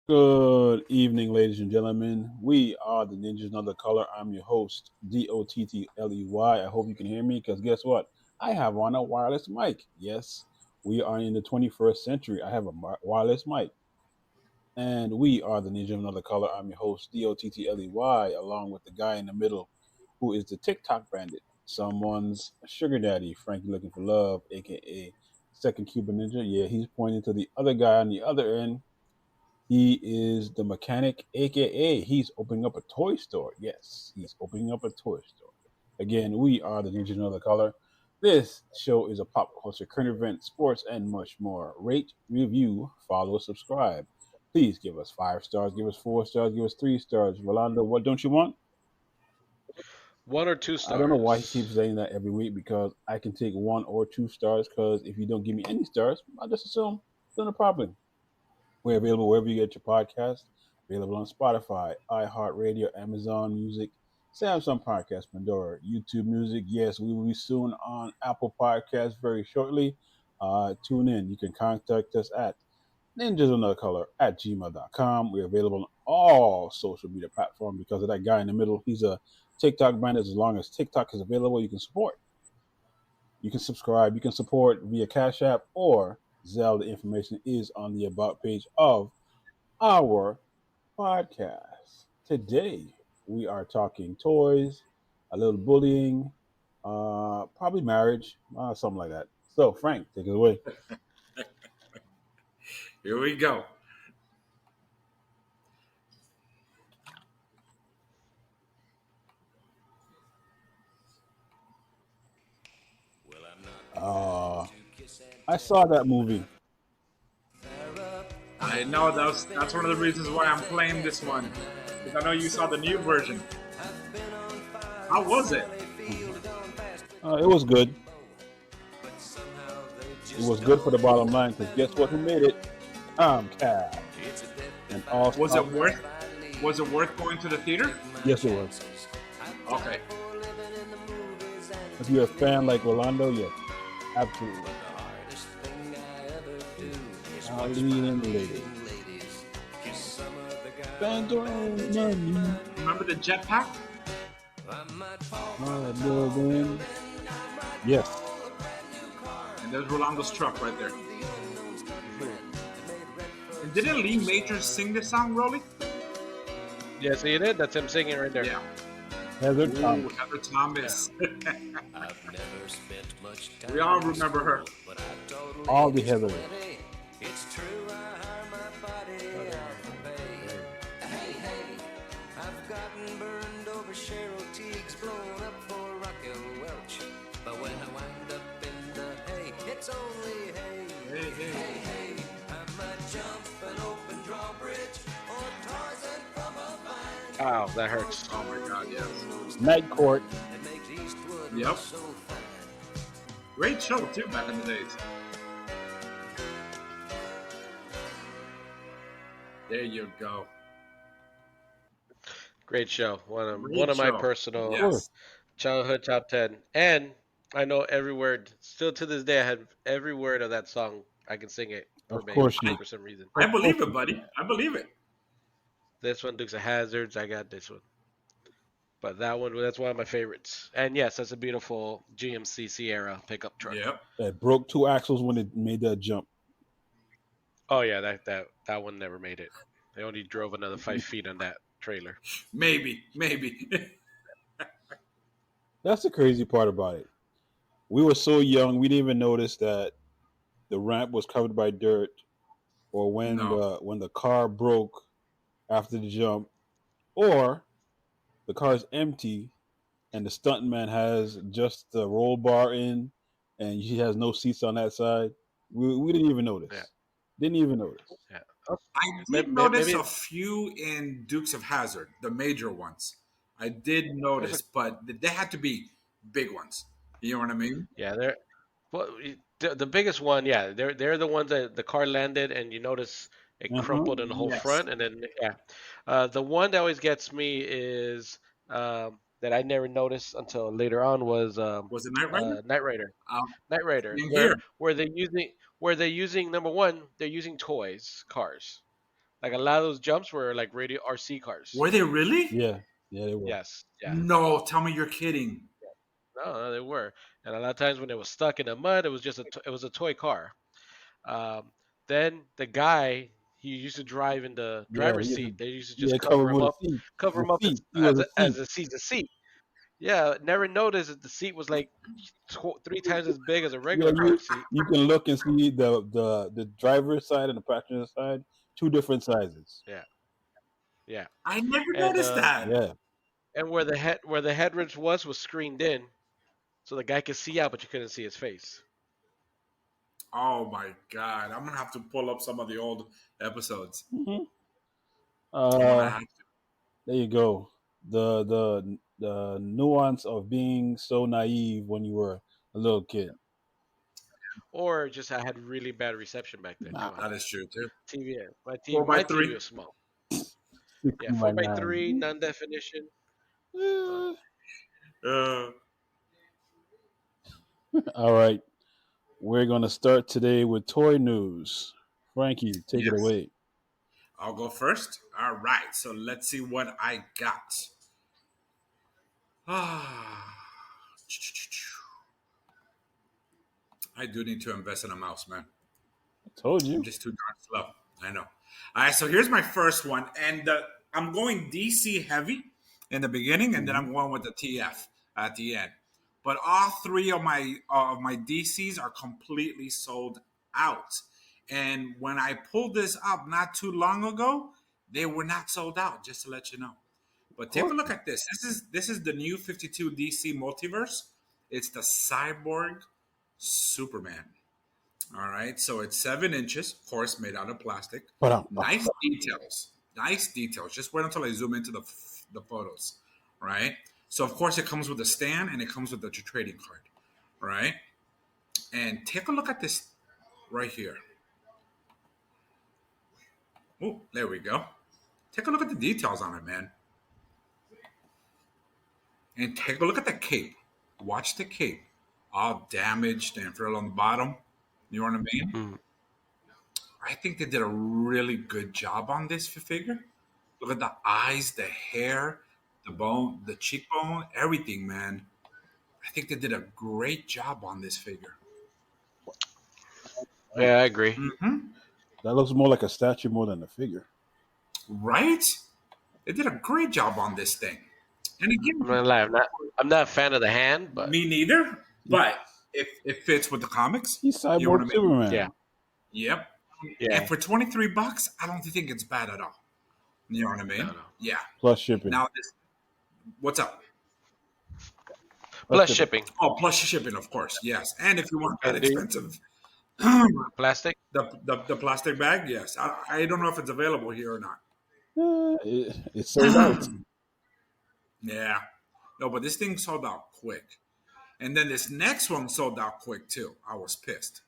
Good evening, ladies and gentlemen. We are the Ninjas Another Color. I'm your host, Dottley. I hope you can hear me because guess what? I have on a wireless mic. Yes, we are in the 21st century. I have a wireless mic. And we are the Ninja of Another Color. I'm your host, Dottley, along with the guy in the middle who is the TikTok bandit, someone's sugar daddy, Frankie looking for love, aka Second Cuban Ninja. Yeah, he's pointing to the other guy on the other end. He is the mechanic, aka he's opening up a toy store. Yes, he's opening up a toy store. Again, we are the Ninja Another Color. This show is a pop culture, current event, sports, and much more. Rate, review, follow, subscribe. Please give us 5 stars, give us 4 stars, give us 3 stars. Rolando, what don't you want? One or two I don't know why he keeps stars. saying that every week because I can take 1 or 2 stars because if you don't give me any stars, I just assume there's no problem. We're available wherever you get your podcast. Available on Spotify, iHeartRadio, Amazon Music, Samsung Podcast, Pandora, YouTube Music. Yes, we will be soon on Apple Podcasts very shortly. Tune in. You can contact us at ninjas at gmail.com. We're available on all social media platforms because of that guy in the middle. He's a TikTok bandit. As long as TikTok is available, you can support. You can subscribe. You can support via Cash App or Zelle. The information is on the About page of our podcast. Today, we are talking toys, a little bullying, probably marriage, something like that. So, Frank, take it away. Here we go. Uh, I saw that movie. I know that's one of the reasons why I'm playing this one because I know you saw the new version. How was it? It was good. It was good for the bottom line because guess what? Who made it? Comcast. And all Was stuff. it worth? Was it worth going to the theater? Yes, it was. Okay. If you're a fan like Rolando, yes, absolutely. Ali and lady. Spend your own money. Remember the jetpack? Yes. And there's Rolando's truck right there. And didn't Lee Majors sing this song, Rolly? Yes, he did. That's him singing right there. Yeah. Heather Ooh, Thomas. Heather Thomas. We all remember her. All the Heather. Hey, hey. Wow, that hurts. Oh my God, yes. Night Court. Yep. Great show too back in the days. There you go. Great show. One Great of my show. personal Course. Yes. childhood top 10. And I know every word. Still to this day, I have every word of that song. I can sing it Of verbatim course you. I, for some reason. I Of course believe it, you. buddy. I believe it. This one, Dukes of Hazards, I got this one. But that one, that's one of my favorites. And yes, that's a beautiful GMC Sierra pickup truck. Yep. That broke 2 axles when it made that jump. Oh yeah, that one never made it. They only drove another 5 feet on that trailer. Maybe. Maybe. That's the crazy part about it. We were so young, we didn't even notice that the ramp was covered by dirt, or when No. the car broke after the jump, or the car is empty and the stuntman has just the roll bar in, and he has no seats on that side. We didn't even Yeah, notice. Didn't even notice. yeah. Oh, I did notice maybe a few in Dukes of Hazard, the major ones. I did there's a notice, but they had to be big ones. You know what I mean? yeah. Well, the biggest one, yeah. They're the ones that the car landed and you notice it Uh huh. crumpled in the whole Yes. front, and then yeah. The one that always gets me is that I never noticed until later on was Was it Knight Rider? Knight Rider. Um, Knight Rider, Same here. where they using number one, they're using toys, cars. Like a lot of those jumps were like radio RC cars. Were they really? Yeah, they were. Yes, yeah. No, tell me you're kidding. No, they were. And a lot of times when it was stuck in the mud, it was just it was a toy car. Um, then the guy he used to drive in the Yeah, driver's seat. They used to just yeah, covered with a seat. cover The him up seat. He was a as seat. a seat. Yeah, never noticed that the seat was like 3 times as big as a Yeah, regular car seat. you can look and see the driver's side and the passenger side, two different sizes. Yeah, yeah. I never And noticed that. Yeah, and where the headrest was screened in, so the guy could see out, but you couldn't see his face. Oh my god, I'm gonna have to pull up some of the old episodes. hmm I'm gonna uh, have to. there you go. The nuance of being so naive when you were a little kid. Or just I had really bad reception back then. Nah, Come on, That is true too. TV. Four by My three. TV was small. Yeah, 16 four by by three, 9. non definition. Eh. Uh, All right, we're gonna start today with toy news. Frankie, take it yes, away. I'll go first. All right, so let's see what I got. Ah, I do need to invest in a mouse, man. I told I'm you. just too darn slow. I know. All right, so here's my first one, and I'm going DC heavy in the beginning, and then Mhm. I'm going with the TF at the end. But all three of my DCs are completely sold out. And when I pulled this up not too long ago, they were not sold out. Just to let you know. But Of take a course. look at this. This is the new 52 DC multiverse. It's the Cyborg Superman. All right, so it's 7 inches, of course, made out of plastic. But Nice details. Nice details. Just wait until I zoom into the photos. Right. So of course it comes with a stand and it comes with the trading card. Right. And take a look at this right here. Oh, there we go. Take a look at the details on it, man. And take a look at the cape. Watch the cape. All damaged and frill on the bottom. You know what I mean? Mm. I think they did a really good job on this figure. Look at the eyes, the hair, the bone, the cheekbone, everything, man. I think they did a great job on this figure. Yeah, I agree. that looks more like a statue more than a figure. Right? They did a great job on this thing. And I'm again, not gonna lie, I'm not a fan of the hand, but me neither, but it fits with the comics. He's You know what I Cyborg mean? Superman. yeah, Yep. yeah. And for $23, I don't think it's bad at all. You know what I mean? No. Yeah. Plus shipping. Now this, what's up? Plus shipping. Oh, plus shipping, of course. Yes. And if you want that And the expensive, plastic. the plastic bag, yes. I don't know if it's available here or not. It's sold out. Yeah. No, but this thing sold out quick. And then this next one sold out quick too. I was pissed.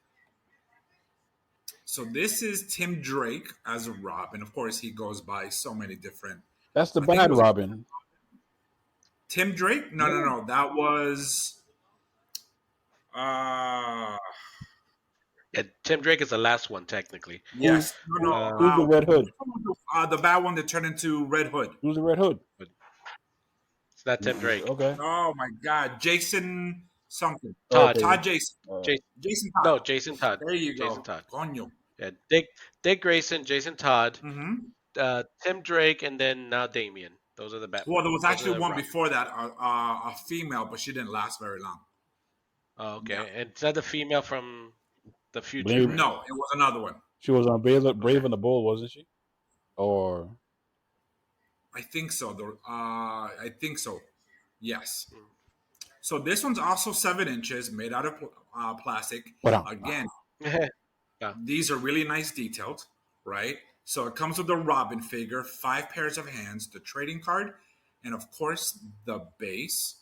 So this is Tim Drake as a Robin. Of course, he goes by so many different. That's the I think bad it was- Robin. Tim Drake? No. That was. Uh Yeah, Tim Drake is the last one technically. yes. No. Who's the Red Hood? The bad one that turned into Red Hood. Who's the Red Hood? It's not Tim Drake. Okay. Oh my God, Jason something. Todd. Todd Jason. Jason, Jason Todd. no, Jason Todd. There you go. Jason Todd. Coño. Yeah, Dick Grayson, Jason Todd, Mm-hmm. Tim Drake, and then now Damien. Those are the bad. Well, there was those are actually the one Robin. before that, a female, but she didn't last very long. Oh, okay, Yeah. and is that the female from the future? Blade- right? No, it was another one. She was on Brave and the Bold, wasn't she? Or I think so. I think so. Yes. So this one's also 7 inches, made out of plastic. Again, these are really nice detailed, right? So it comes with the Robin figure, 5 pairs of hands, the trading card, and of course the base.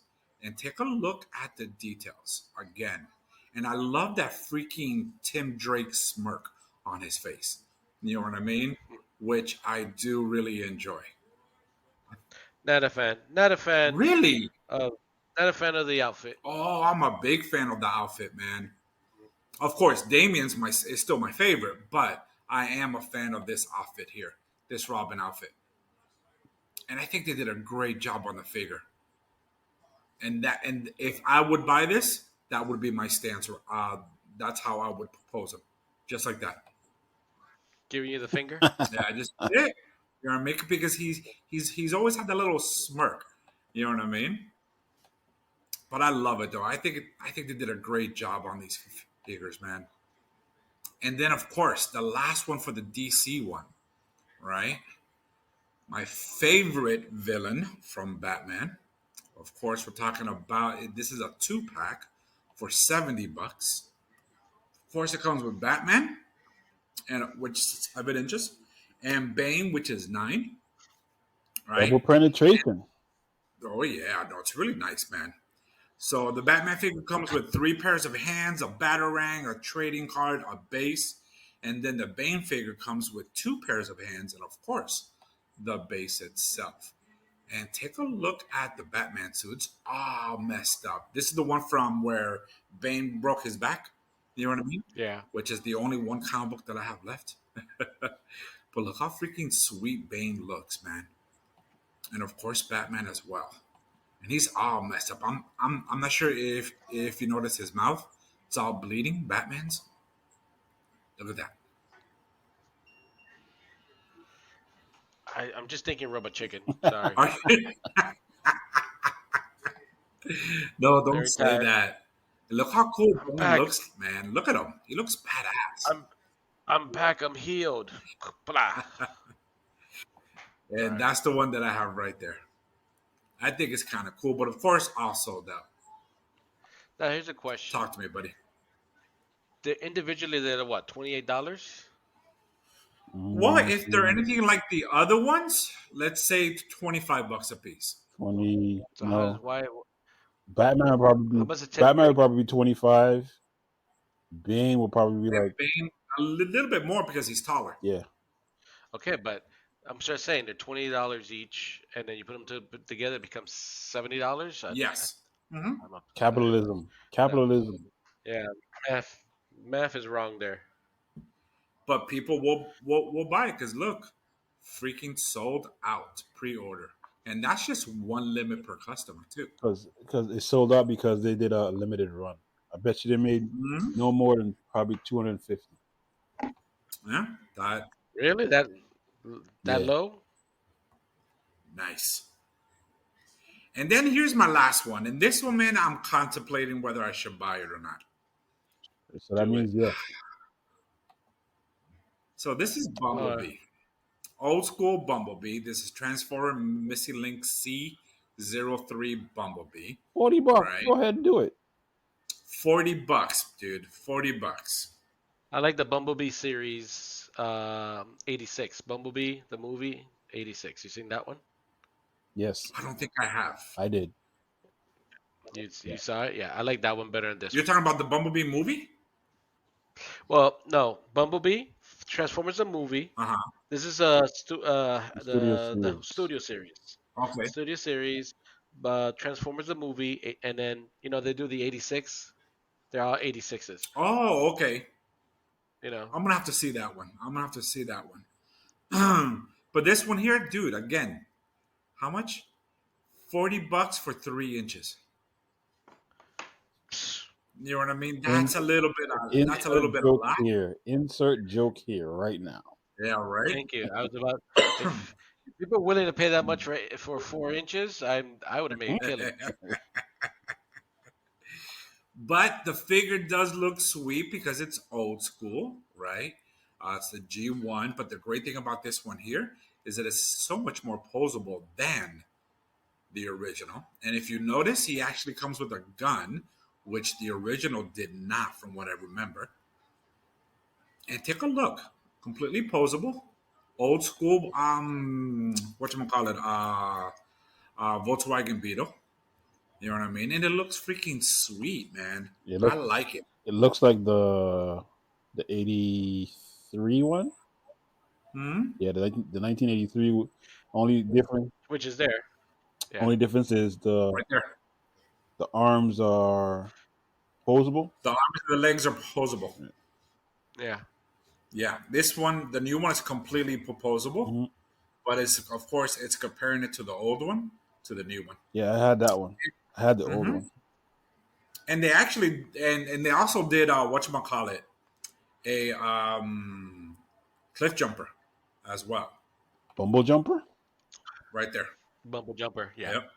And take a look at the details again. And I love that freaking Tim Drake smirk on his face. You know what I mean? Which I do really enjoy. Not a fan. Not a fan. Really? Not a fan of the outfit. Oh, I'm a big fan of the outfit, man. Of course, Damien's is still my favorite, but I am a fan of this outfit here. this Robin outfit, and I think they did a great job on the figure. And if I would buy this, that would be my stance. That's how I would propose him, just like that. Giving you the finger. Yeah, just yeah. You know what I mean? Because he's always had that little smirk. You know what I mean? But I love it though. I think they did a great job on these figures, man. And then of course the last one for the DC one, right? My favorite villain from Batman. Of course, we're talking about this is a 2-pack for $70. Of course, it comes with Batman, and which is 7 inches, and Bane, which is 9. Double Right? penetration. Oh yeah, no, it's really nice, man. So the Batman figure comes with 3 pairs of hands, a batarang, a trading card, a base, and then the Bane figure comes with 2 pairs of hands, and of course, the base itself. And take a look at the Batman suits. All messed up. This is the one from where Bane broke his back. You know what I mean? Yeah. Which is the only one comic book that I have left. But look how freaking sweet Bane looks, man. And of course, Batman as well. And he's all messed up. I'm not sure if you notice his mouth. It's all bleeding. Batman's. Look at that. I'm just thinking Robot Chicken. Sorry. No, don't Very say tired. that. Look how cool I'm Bane back. looks, man. Look at him. He looks badass. I'm back. I'm healed. Blah. And Sorry. that's the one that I have right there. I think it's kind of cool, but of course, all sold out. Now here's a question. Talk to me, buddy. Individually, they're what? $28. Well, if they're anything like the other ones, let's say $25 a piece. 20. So No. why? Batman will How probably much is Batman will probably be 25. Bane will probably be And like Bane a little bit more because he's taller. yeah. Okay, but I'm just saying they're $20 each, and then you put them together, it becomes $70. Yes. Mm-hmm. Capitalism. Capitalism. Yeah, math is wrong there. But people will buy it because look, freaking sold out pre-order, and that's just one limit per customer too. Because it sold out because they did a limited run. I bet you they made no more than probably 250. Yeah, that Really? That Yeah. low? nice. And then here's my last one, and this one, man, I'm contemplating whether I should buy it or not. So that means yes. So this is Bumblebee. Old school Bumblebee. This is Transformer Missy Link C03 Bumblebee. $40. Right? Go ahead and do it. $40, dude. $40. I like the Bumblebee series 86. Bumblebee, the movie, 86. You seen that one? Yes. I don't think I have. I did. You saw it? Yeah, I like that one better than this You're one. talking about the Bumblebee movie? Well, no. Bumblebee, Transformers the movie. Uh-huh. This is the studio series. Okay. Studio series, Transformers the movie, and then they do the 86. They're all 86s. Oh, okay. I'm gonna have to see that one. But this one here, dude, again, how much? $40 for 3 inches. You know what I mean? That's a little bit. That's a little bit a lot. Here, insert joke here right now. Yeah, right. Thank you. I was about. If people are willing to pay that much for 4 inches, I would have made a killing. But the figure does look sweet because it's old school, right? It's the G1. But the great thing about this one here is that it's so much more posable than the original. And if you notice, he actually comes with a gun, which the original did not, from what I remember. And take a look. Completely posable. Old school, whatchamacallit, Volkswagen Beetle. You know what I mean? And it looks freaking sweet, man. I like it. It looks like the 83 one. Yeah, the 1983. Only difference, which is there. Yeah. Only difference is right there. The arms are posable. The arms and the legs are posable. Yeah. Yeah. This one, the new one, is completely posable. but it's of course it's comparing it to the old one to the new one. Yeah, I had that one. I had the old Hmm. one. And they actually and they also did whatchamacallit, a cliff jumper as well, Bumble jumper. right there. Bumble jumper. Yeah. Yep.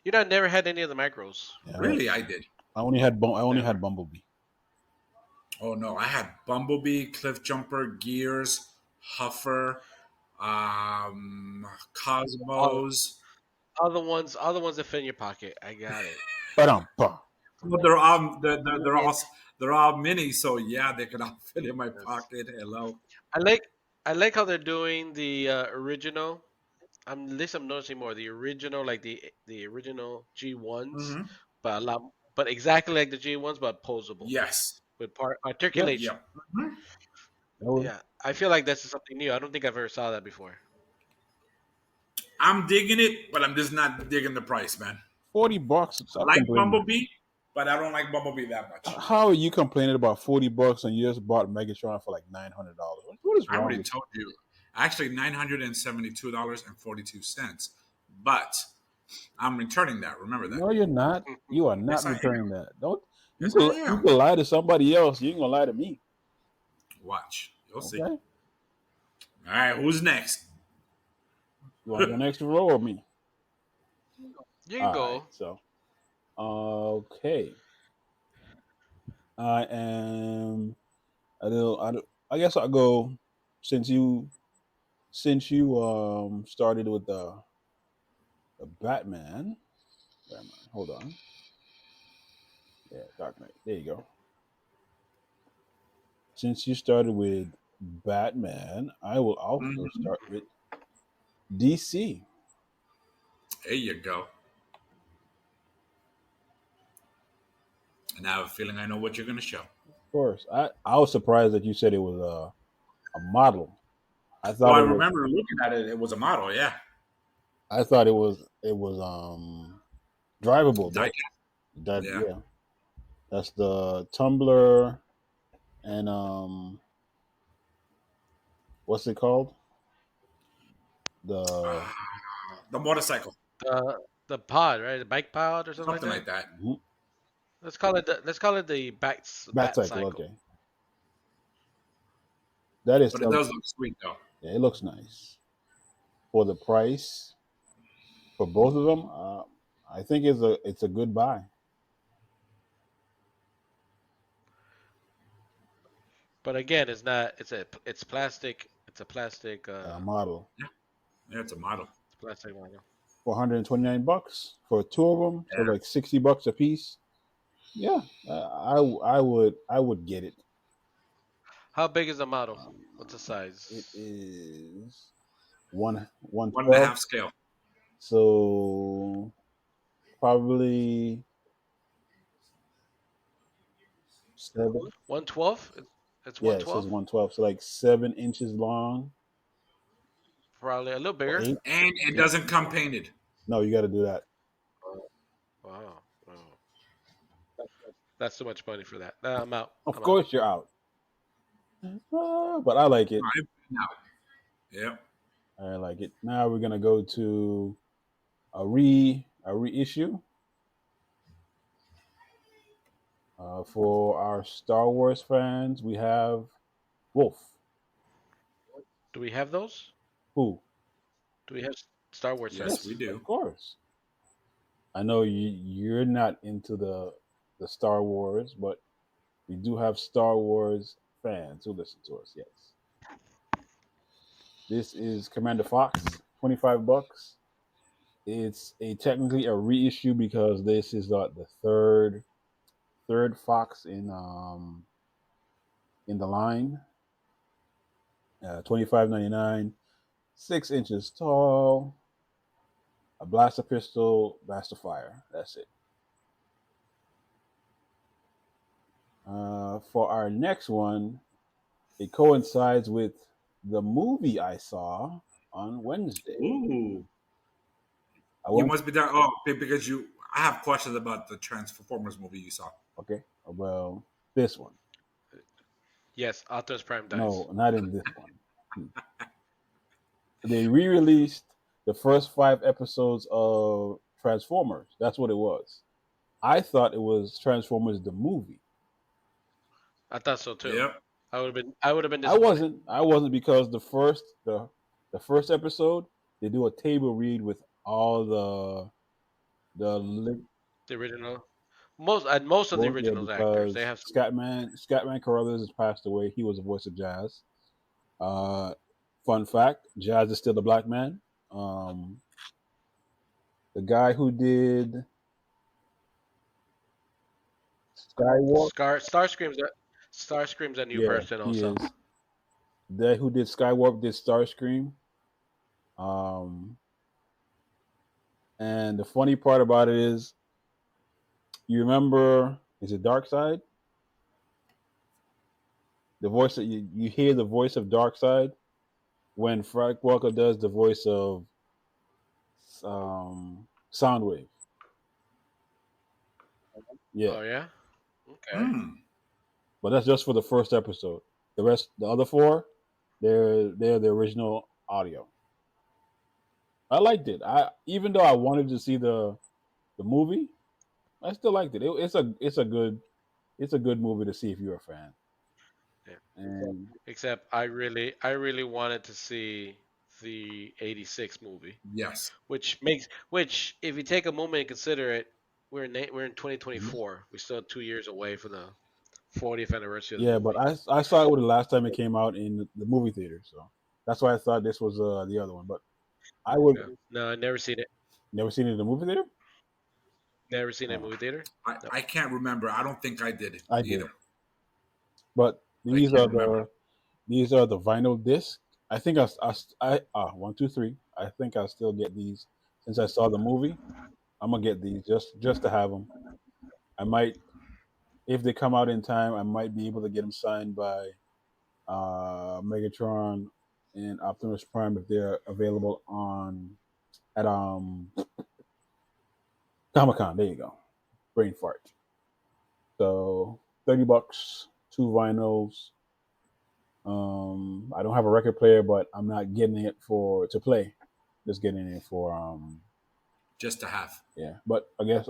You know, I never had any of the macros. Yeah, Really, I did. I only had Never. Bumblebee. Oh no, I had Bumblebee, Cliff Jumper, Gears, Huffer, All, Cosmos. all the ones that fit in your pocket. I got it. Ba-dum-ba. Well, they're all mini, so yeah, they can all fit in my Yes. pocket. Hello. I like I like how they're doing the original. At least I'm noticing more the original, like the original G1s, Hmm. but a lot, but exactly like the G1s, but posable Yes. with part Yep. articulation. Yep. Hmm. That was Yeah, I feel like this is something new. I don't think I've ever saw that before. I'm digging it, but I'm just not digging the price, man. $40. I Stop like complaining. Bumblebee, but I don't like Bumblebee that much. How are you complaining about $40 and you just bought Megatron for like $900? What is I wrong already with you? told you. Actually, $972.42. But I'm returning that. Remember that. No, you're not. You are Yes, not I returning am. that. Don't Yes, I you am. can lie to somebody else. You ain't gonna lie to me. Watch. You'll see. Okay. All right, who's next? You want to go next row or me? You can All right. go. So, okay. I am a little. I guess I'll go since you started with the Batman. Where am I? Hold on. Yeah, Dark Knight. There you go. Since you started with Batman, I will also Mhm. start with DC. There you go. And I have a feeling I know what you're going to show. Of course, I was surprised that you said it was a model. I Well, thought I it was remember looking at it. It was a model, yeah. it was drivable. Diecast, That yeah. yeah, that's the Tumbler and what's it called? The The motorcycle, The pod, right? The bike pod or something like something that. like that. mhm, Let's call it the bat Batcycle. cycle. Okay, that is But it does look sweet, though. yeah, it looks nice for the price for both of them. I think it's a good buy. But again, it's not. It's plastic. It's a plastic. Model Yeah, yeah, it's a model. It's plastic one. for $129 for two of them, so Yeah. like $60 a piece. Yeah, I would get it. How big is the model? Um, What's the it size? is one One and a 12, half scale. so probably 7. 112. It's Yeah, it says 112. 112, so like 7 inches long Probably a little or bigger. 8. And it doesn't come painted. No, you got to do that. Wow. Wow. That's too much money for that. Nah, I'm out. Of I'm out. course, you're out. But I like it. I've been out. Yep. I like it. Now we're gonna go to a reissue for our Star Wars fans. We have Wolf. Do we have those? Who? Do we have Star Wars Yes, fans? we Yes, do. of course. I know you're not into the Star Wars, but we do have Star Wars fans who listen to us. Yes. This is Commander Fox, $25. It's a technically a reissue because this is the third Fox in the line. 25.99, 6 inches tall, a blaster pistol, blaster fire. That's it. For our next one, it coincides with the movie I saw on Wednesday. Ooh. I You went must be done. Oh, because you. I have questions about the Transformers movie you saw. okay. Well, this one. Yes, Optimus Prime dies. No, not in this one. they re-released the first 5 episodes of Transformers. That's what it was. I thought it was Transformers the movie. I thought so too. Yep. I would have been I disappointed. wasn't. I wasn't because the first episode they do a table read with all the The original, most of the well, yeah, originals actors, they because have some. Scatman Carruthers has passed away. He was the voice of Jazz. Uh, Fun fact: Jazz is still a black man. Um, the guy who did Skywalk, Starscream's a new yeah, person he also. is. The guy who did Skywalk did Starscream. Um, and the funny part about it is, you remember, is it Dark Side? The voice that you hear the voice of Dark Side when Frank Walker does the voice of Soundwave. Yeah, Oh yeah. Okay. Hmm. but that's just for the first episode. The rest, the other four, they're the original audio. I liked it. I even though I wanted to see the movie, I still liked it. It's a good movie to see if you're a fan. Yeah. And Except I really wanted to see the '86 movie, Yes. which if you take a moment and consider it, we're in 2024. We're still 2 years away from the 40th anniversary of the yeah, but movie. I saw it the last time it came out in the movie theater, so that's why I thought this was the other one. But I would Yeah. No, I never seen it. never seen it in the movie theater. Never seen it in Oh, movie theater. No. I can't remember. I don't think I did I either. did, but I can't remember. these are the vinyl disc. I think I 1, 2, 3. I think I'll still get these since I saw the movie. I'm gonna get these just to have them. I might, if they come out in time, I might be able to get them signed by Megatron and Optimus Prime if they're available on at Comic Con. There you go. Brain fart. So $30, 2 vinyls. I don't have a record player, but I'm not getting it for to play. Just getting it for Just to have. yeah. But I guess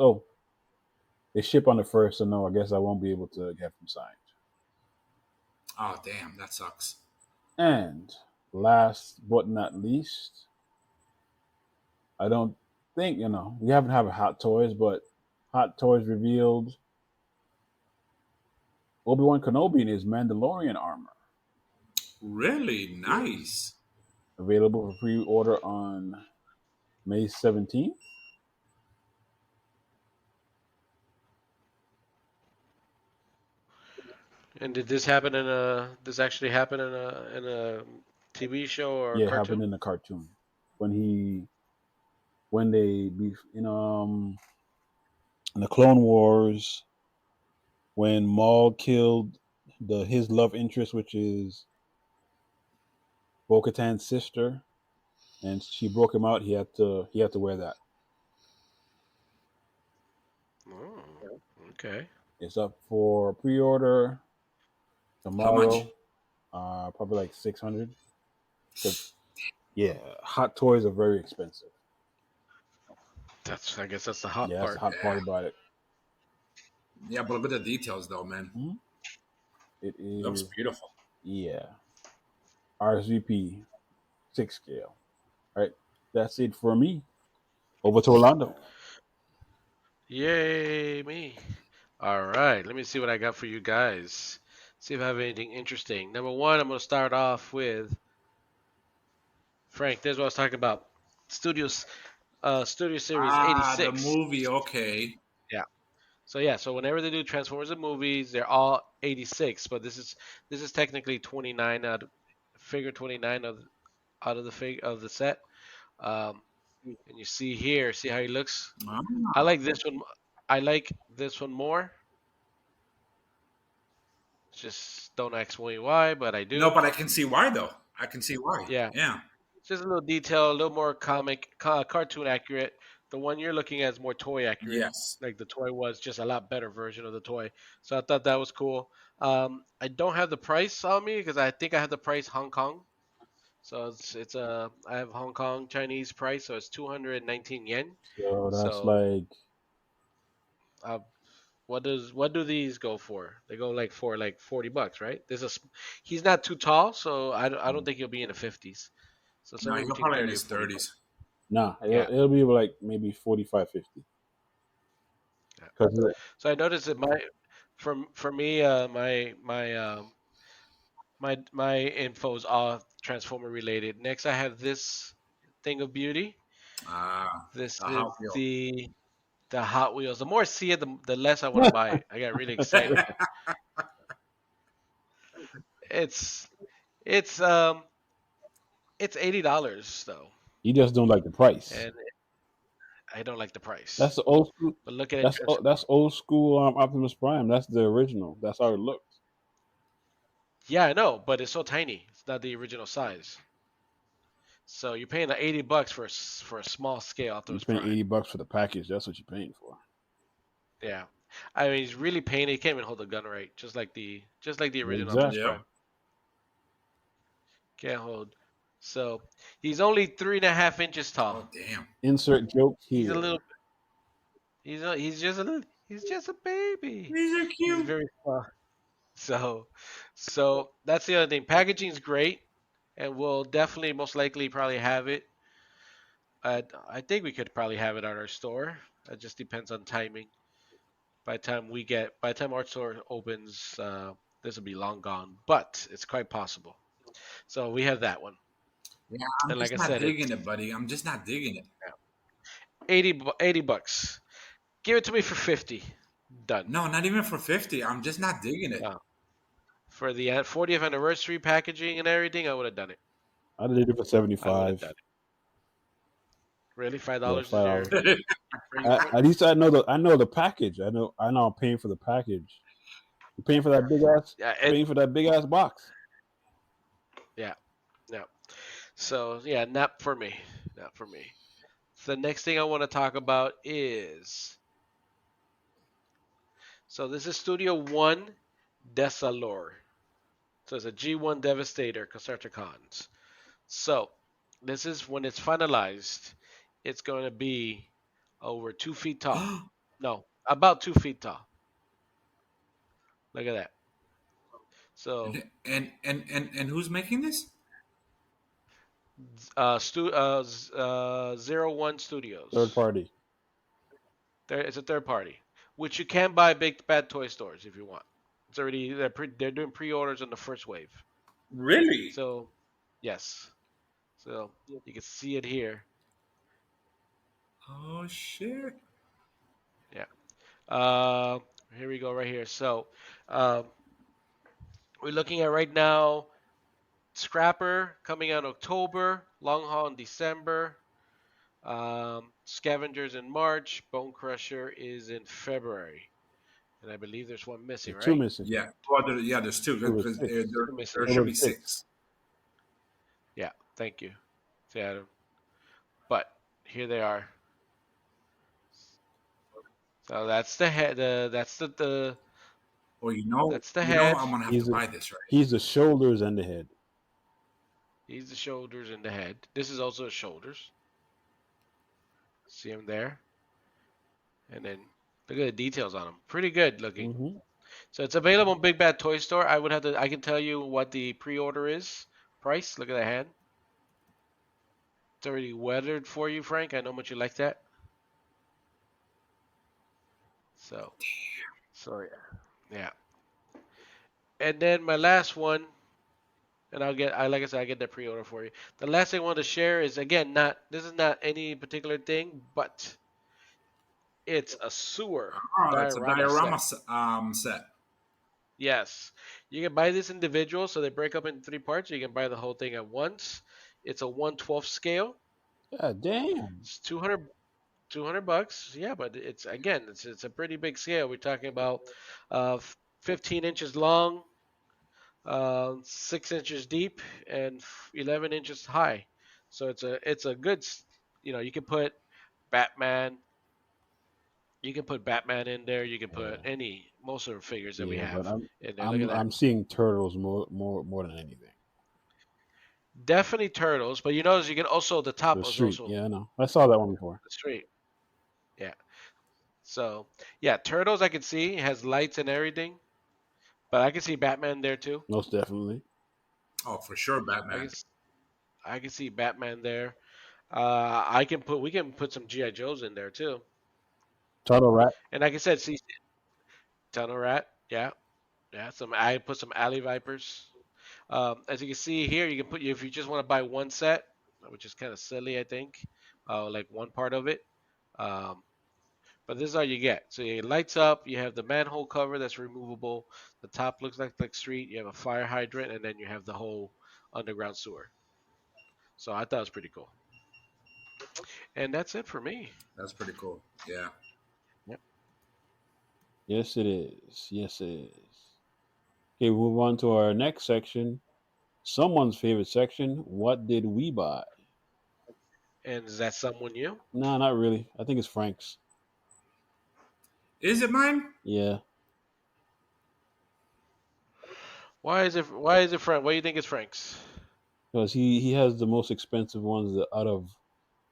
they ship on the first, so no, I guess I won't be able to get them signed. Oh, damn. That sucks. And last but not least, I don't think we haven't had Hot Toys, but Hot Toys revealed Obi-Wan Kenobi in his Mandalorian armor, Really yes, nice. available for pre-order on May 17th. And did this happen in a? This actually happen in a TV show or a Yeah, it happened cartoon? in the cartoon when when they in the Clone Wars when Maul killed the his love interest, which is Bo-Katan's sister, and she broke him out. He had to wear that. Oh, okay. It's up for pre-order How much? tomorrow. Probably like 600. Because yeah, Hot Toys are very expensive. I guess that's the hot Yeah, that's the part. hot part Yeah. about it. Yeah, but look at the details, though, man. Mhm. It Looks is beautiful. yeah, RSVP 6 scale. All right, that's it for me. Over to Orlando. Yay, me. All right, let me see what I got for you guys. See if I have anything interesting. Number one, I'm going to start off with Frank. There's what I was talking about. Studios, Studio Series Ah, the 86. movie. Okay. Yeah. So yeah, so whenever they do Transformers and movies, they're all 86, but this is technically 29 figure 29 out of the set. Um, and you see how he looks. I Ah. like this one. I like this one more. Just don't ask me why, but I No, do. but I can see why, though. I can see why. Yeah, Yeah. just a little detail, a little more cartoon accurate. The one you're looking at is more toy accurate. Yes. Like the toy was just a lot better version of the toy. So I thought that was cool. I don't have the price on me because I think I have the price Hong Kong. So it's a I have Hong Kong Chinese price, so it's 219 yen. So that's So like uh, what do these go for? They go like for like $40, right? He's not too tall, so I don't think he'll be in the 50s. So No, somewhere he'll between probably in 30 or his 40 bucks. 30s. nah. Yeah. It'll be like maybe 45, 50. Yeah. Because So I noticed that for me my info is all Transformer related. Next, I have this thing of beauty. Ah, This a is Hot Wheel. the Hot Wheels. The more I see it, the less I want to buy it. I got really excited. It's it's um it's $80 though, you just don't like the price. and I don't like the price. That's the old school. But look at it. That's old school Optimus Prime. That's the original. That's how it looks. Yeah, I know, but it's so tiny. It's not the original size. So you're paying the $80 for a small scale You're Optimus paying Prime. $80 for the package. That's what you're paying for. Yeah, I mean he's really painted. He can't even hold a gun right, just like the original Optimus Exactly. Yep. Prime. Can't hold. So he's only 3.5 inches tall. Oh, damn. Insert joke He's a here. little. He's just a baby. These are He's cute. very small. So that's the other thing. Packaging is great, and we'll definitely most likely probably have it. I think we could probably have it at our store. It just depends on timing. By the time our store opens, this will be long gone, but it's quite possible. So we have that one, Yeah, I'm and like just I not said, it's digging it, buddy. I'm just not digging it. 80 bucks. Give it to me for 50. Done. No, not even for 50. I'm just not digging it. No. For the 40th anniversary packaging and everything, I would have done it. I did it for I would have 75. done it. Really, $5 Yeah, is your $5. breaking point? At least I know the package. I know I'm paying for the package. You're Yeah, paying for that big ass box. yeah, yeah. So yeah, not for me. Not for me. The next thing I want to talk about is this is Studio One Desalor. So it's a G1 Devastator Constructicons. So this is when it's finalized, it's going to be over 2 feet tall. No, about 2 feet tall. Look at that. So And who's making this? 01 Third Studios. party. It's a third party, which you can buy big bad toy stores if you want. It's already they're doing pre-orders on the first wave. Really? So yes, so you can see it here. Oh shit! Yeah. Uh, Here we go right here. So um, we're looking at right now Scrapper coming out in October, Long Haul in December, Scavengers in March, Bone Crusher is in February, and I believe there's one missing, There's two right? missing. Yeah. Well, yeah. There's two Two is because six. Two missing. there should Total be of six. 6. Yeah, thank you, Adam. But here they are. So that's the head. That's the Well, that's the head. I'm gonna have to He's buy this, right? he's the shoulders and the head. He's the shoulders and the head. This is also the shoulders. See him there, and then look at the details on him. Pretty good looking. Mm-hmm. So it's available in Big Bad Toy Store. I can tell you what the pre-order is. Price. Look at the hand. It's already weathered for you, Frank. I know how much you like that. So, sorry. Yeah. And then my last one, and like I said, I get the pre-order for you. The last thing I want to share is again, this is not any particular thing, but it's a sewer Oh, it's a diorama set. set. Yes, you can buy this individual, so they break up in 3 parts. You can buy the whole thing at once. It's a 1/12 scale. God damn. It's 200 bucks. Yeah, but it's a pretty big scale. We're talking about 15 inches long, 6 inches deep, and 11 inches high. So it's a good. You can put Batman. You can put Batman in there. You can put Yeah. most of the figures that we Yeah, but have in there. Look at that. I'm seeing turtles more than anything. Definitely turtles, but you notice you can also the top The is street. also Yeah, I know. I saw that one before. the street. Yeah. So yeah, turtles I can see has lights and everything, but I can see Batman there too. Most definitely. Oh, for sure, I can Batman. I can see Batman there. We can put some GI Joes in there too. Turtle Rat. And like I said, see Tunnel Rat. Yeah, yeah. I put some Alley Vipers. As you can see here, you can put if you just want to buy one set, which is kind of silly, I think, like one part of it. Um, but this is all you get. So it lights up. You have the manhole cover that's removable. The top looks like street. You have a fire hydrant, and then you have the whole underground sewer. So I thought it was pretty cool. And that's it for me. That's pretty cool. Yeah. Yep. Yes, it is. Yes, it is. Okay, we move on to our next section. Someone's favorite section. What did we buy? And is that someone new? Nah, not really. I think it's Frank's. Is it mine? Yeah, Why is it? Why is it Frank? Why do you think it's Frank's? because he has the most expensive ones out of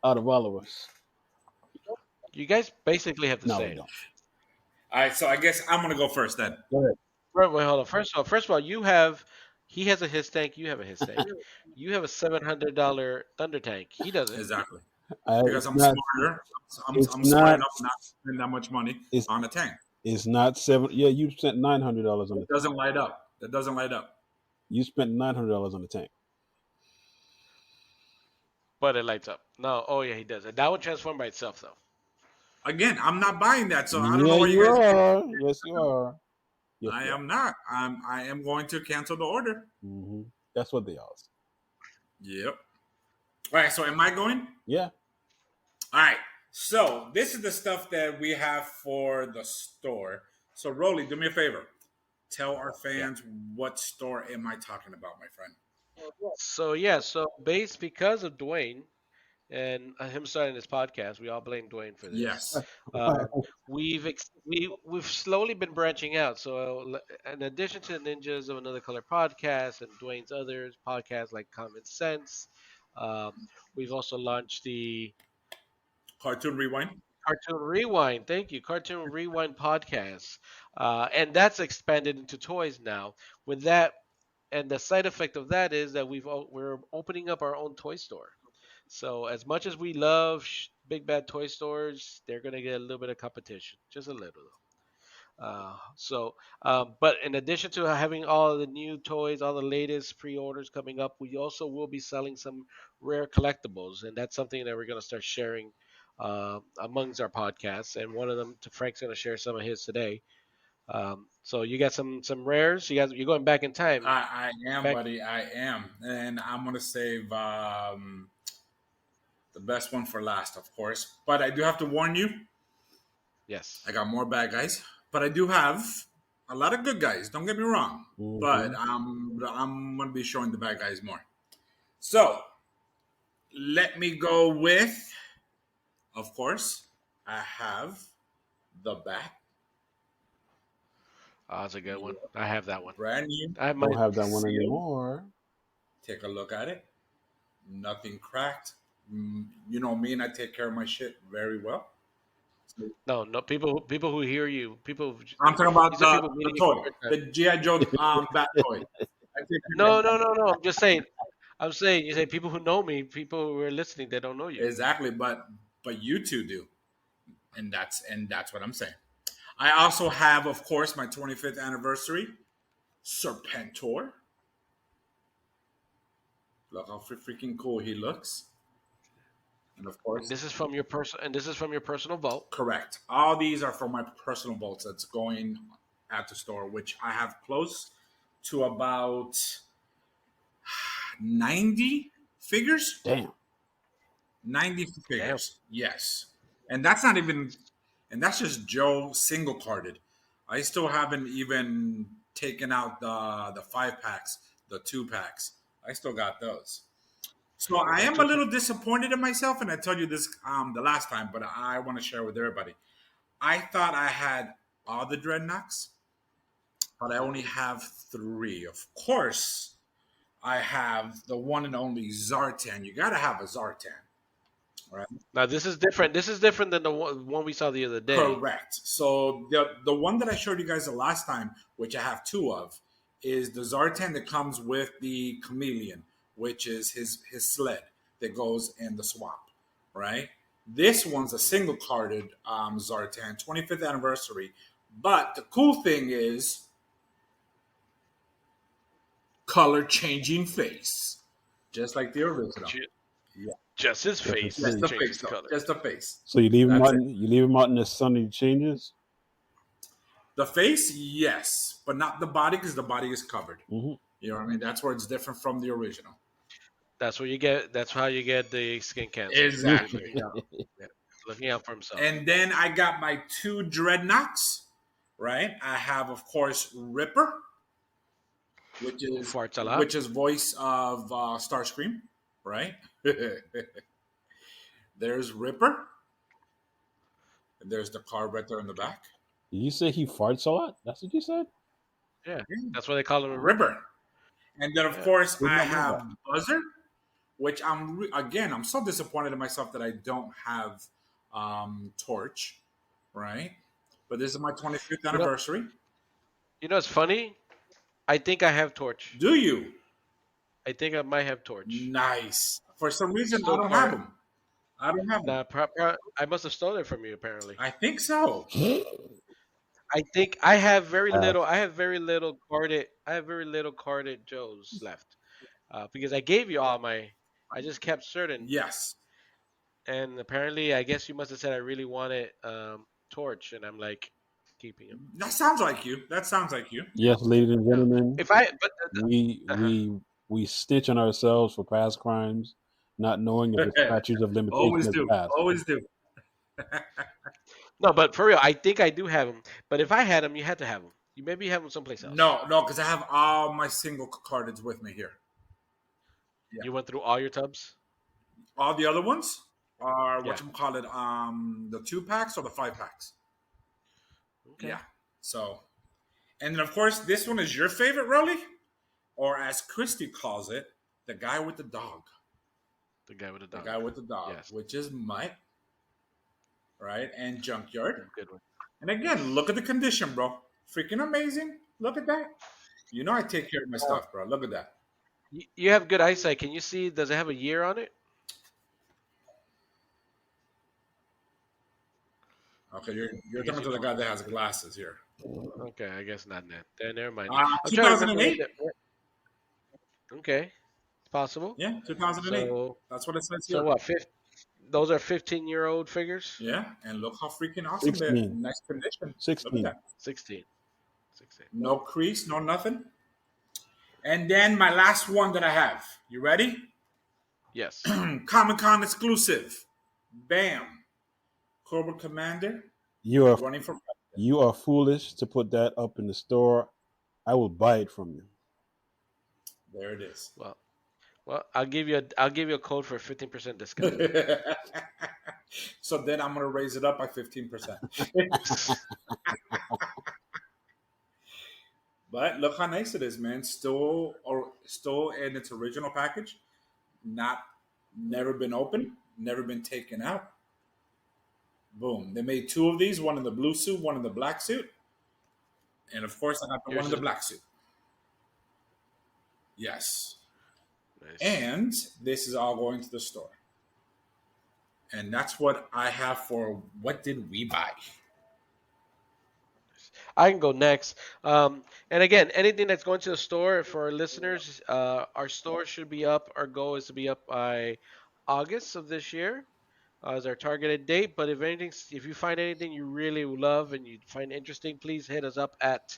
all of us. You guys basically have the No, we same. don't. All right, so I guess I'm gonna go first then. Go ahead. Wait, hold on. First of all, he has a his tank. You have a his tank. You have a $700 Thunder tank. He doesn't. Exactly. Because It's I'm not. smarter. It's I'm smart not. enough not to spend that much money It's on a tank. it's not seven. Yeah, you spent $900 on the It tank. doesn't light up. That doesn't light up. You spent $900 on the tank. But it lights up. No. Oh yeah, he does. And that would transform by itself though. Again, I'm not buying that, so I don't know Yeah, why you you guys. are. Yes, you are. Yes, I you are. am not. I am going to cancel the order. Hmm. That's what they are. Yep. All right. So am I going? Yeah. All right. So this is the stuff that we have for the store. So Rolly, do me a favor. Tell our Yeah. fans what store am I talking about, my friend? So yeah. So based because of Dwayne and him starting this podcast, we all blame Dwayne for this. Yes. We've slowly been branching out. So in addition to Ninjas of Another Color podcast and Dwayne's others podcasts like Common Sense, um, we've also launched the Cartoon Rewind. Cartoon Rewind. Thank you, Cartoon Rewind podcast, and that's expanded into toys now. With that, and the side effect of that is that we're opening up our own toy store. So as much as we love big bad toy stores, they're gonna get a little bit of competition, just a little though. But in addition to having all the new toys, all the latest pre-orders coming up, we also will be selling some rare collectibles, and that's something that we're gonna start sharing amongst our podcasts. And one of them, Frank's gonna share some of his today. So you got some rares. You're going back in time. I am, Back, buddy. I am, and I'm gonna save the best one for last, of course. But I do have to warn you. yes. I got more bad guys, but I do have a lot of good guys. Don't get me wrong, but Hmm. I'm gonna be showing the bad guys more. So let me go with, of course, I have the bat, Oh, that's a good one. I have that one. brand new, I have Don't mine. have that one sealed. anymore. Take a look at it. Nothing cracked. You know me, and I take care of my shit very well. No, no. People who hear you, I'm talking you about said people the meeting you for toy, the first time. the GI Joe bat toy. I take care of No, no, no, no. I'm just saying. I'm saying you say people who know me, people who are listening, they don't know you. exactly, but you two do, and that's what I'm saying. I also have, of course, my 25th anniversary Serpentor. Look how freaking cool he looks, and of And course, this is from your personal vault. correct. All these are from my personal vaults that's going at the store, which I have close to about 90 figures. Damn. 90 Damn. figures, yes. And that's not even, and that's just Joe single carded. I still haven't even taken out the 5 packs, the 2 packs. I still got those. So I That am a two. little disappointed in myself, and I told you this the last time, but I want to share with everybody. I thought I had all the dreadnoughts, but I only have 3. Of course, I have the one and only Zartan. You gotta have a Zartan, right? Now this is different. This is different than the one we saw the other day. Correct. So the one that I showed you guys the last time, which I have two of, is the Zartan that comes with the Chameleon, which is his sled that goes in the swamp, right? This one's a single carded Zartan, 25th anniversary. But the cool thing is color changing face, just like the original. Yeah, Just his Just his face just face. the changes face though. color. Just the face. So you leave him That's out. it. You leave him out in the sun and he changes. The face, yes, but not the body because the body is covered. Hmm. You know what I mean? That's where it's different from the original. That's what you get. That's how you get the skin cancer. Exactly. Yeah. Yeah. Looking out for himself. And then I got my two dreadnoughts, right? I have, of course, Ripper, which Who is farts a lot? which is voice of Starscream, right? There's Ripper. And there's the card right there in the back. Did you say he farts a lot? That's what you said. Yeah, that's why they call him a Ripper. ripper. And then, of Yeah. course, Did I not know have that. Buzzer, which I'm so disappointed in myself that I don't have Torch, right? But this is my 25th You know, anniversary. it's funny. I think I have torch. Do you? I think I might have torch. Nice. For some reason, I So don't have them. I don't have them. Nah, I must have stolen it from you. Apparently, I think so. I think I have very Uh, little. I have very little carded. I have very little carded Joes left, because I gave you all my. I just kept certain, Yes. and apparently, I guess you must have said I really wanted torch, and I'm like keeping him. That sounds like you. That sounds like you. Yeah. Yes, ladies and gentlemen, If I, but we uh-huh. we we stitch on ourselves for past crimes, not knowing if the statutes of limitation Always has do. passed. Always do. No, but for real, I think I do have him. But if I had him, you had to have him. You maybe have him someplace else. No, because I have all my single cardeds with me here. Yeah. You went through all your tubs. All the other ones are Yeah. what you call it, the 2 packs or the 5 packs. Okay. Yeah. So, and then of course, this one is your favorite, Rolly, or as Christy calls it, the guy with the dog. The guy with the The dog. guy with the dog, Yes. which is Mike, right? And Junkyard. Good one. And again, look at the condition, bro. Freaking amazing. Look at that. You know I take care of my stuff, bro. Look at that. You have good eyesight. Can you see? Does it have a year on it? Okay, you're I guess talking to you the guy that has glasses here. Okay, I guess not then. Then never mind. Uh, I'm trying to remember. 2008. Okay, it's possible. Yeah, 2008. So, That's what it says so here. what? Those are 15-year-old figures. Yeah, and look how freaking awesome they're 16. nice condition. Look at 16. that. 16. 16. No crease, no nothing. And then my last one that I have. You ready? Yes. Comic Con exclusive. Bam. Cobra Commander You are running for president. you are foolish to put that up in the store. I will buy it from you. There it is. Well, I'll give you a code for a 15% discount. So then I'm gonna raise it up by 15%. But look how nice it is, man. Still in its original package. Never been opened, never been taken out. Boom. They made two of these, one in the blue suit, one in the black suit. And of course I got the one in the black suit. Yes. Nice. And this is all going to the store. And that's what I have for what did we buy? I can go next. And again, anything that's going to the store for our listeners, our store should be up. Our goal is to be up by August of this year as our targeted date. But if you find anything you really love and you find interesting, please hit us up at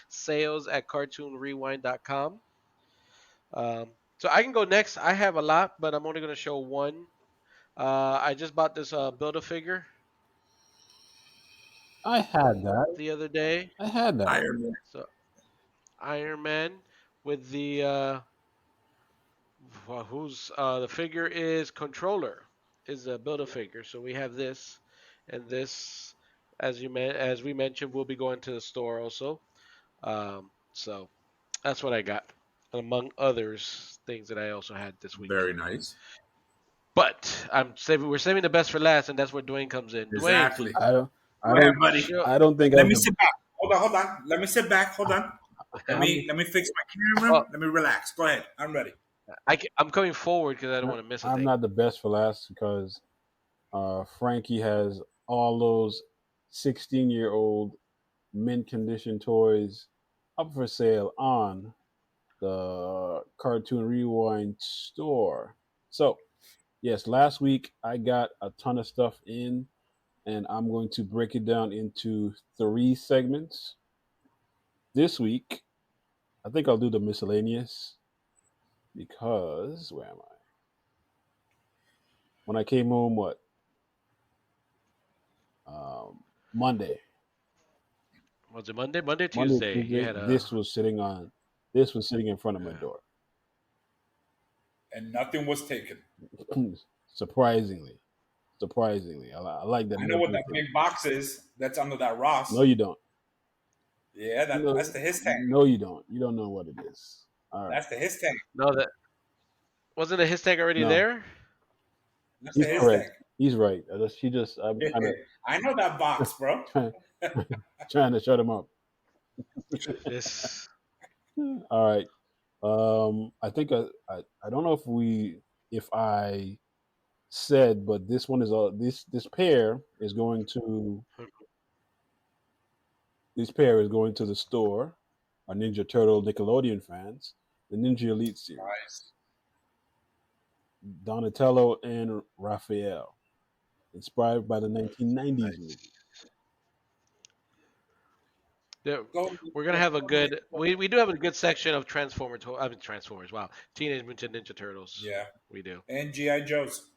sales@cartoonrewind.com. So I can go next. I have a lot, but I'm only going to show one. I just bought this Build-A-Figure I had that. the other day. I had that. Iron Man. So Iron Man with the the figure is Controller is a Build-A-Figure. So we have this, and this as we mentioned will be going to the store also. So that's what I got. among others things that I also had this week. Very nice. But we're saving the best for last, and that's where Dwayne comes in. Dwayne, Exactly. I don't. Go I ahead, don't. buddy. show, I don't think I Let me have. sit back. Hold on. Let me sit back. Hold on. I'm, Let me fix my camera. oh, Let me relax. Go ahead. I'm ready. I'm coming forward because I don't want to miss a I'm thing. not the best for last because Frankie has all those 16-year-old mint condition toys up for sale on the Cartoon Rewind store. So, yes, last week I got a ton of stuff in, and I'm going to break it down into 3 segments. This week, I think I'll do the miscellaneous because where am I? When I came home, what? Monday. Was it Monday? Monday, Monday, Tuesday. You Tuesday. had a This was sitting in front of my door. And nothing was taken. surprisingly, I like that. I know what that big box is that's under that No, Ross. you don't. Yeah, No, that's the his tank. no, you don't. You don't know what it is. All right. That's the his tank. no that wasn't a his tag already No, there. That's the he's his tank. correct. He's right. I'm I know that box, bro. trying, trying to shut him up. This All right. I think I don't know if I said, but this one is this pair is going to the store. Our Ninja Turtle Nickelodeon fans, the Ninja Elite series, Nice. Donatello and Raphael, inspired by the 1990s nice. movie. Go. We're gonna have a good. We do have a good section of Transformers. Wow, Teenage Mutant Ninja Turtles. Yeah. We do. And GI Joes.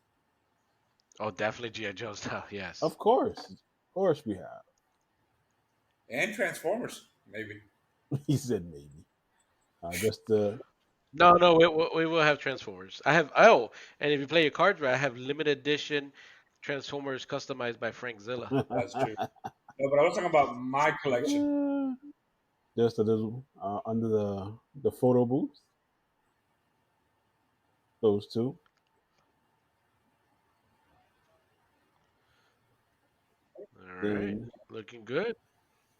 Oh, definitely GI Joe's now. Yes. Of course we have. And Transformers, maybe. He said maybe. Just the No. We will have Transformers. I have. Oh, and if you play your cards right, I have limited edition Transformers customized by Frank Zilla. That's true. No, but I was talking about my collection. just a little under the photo booth. Those two. All right, Then looking good.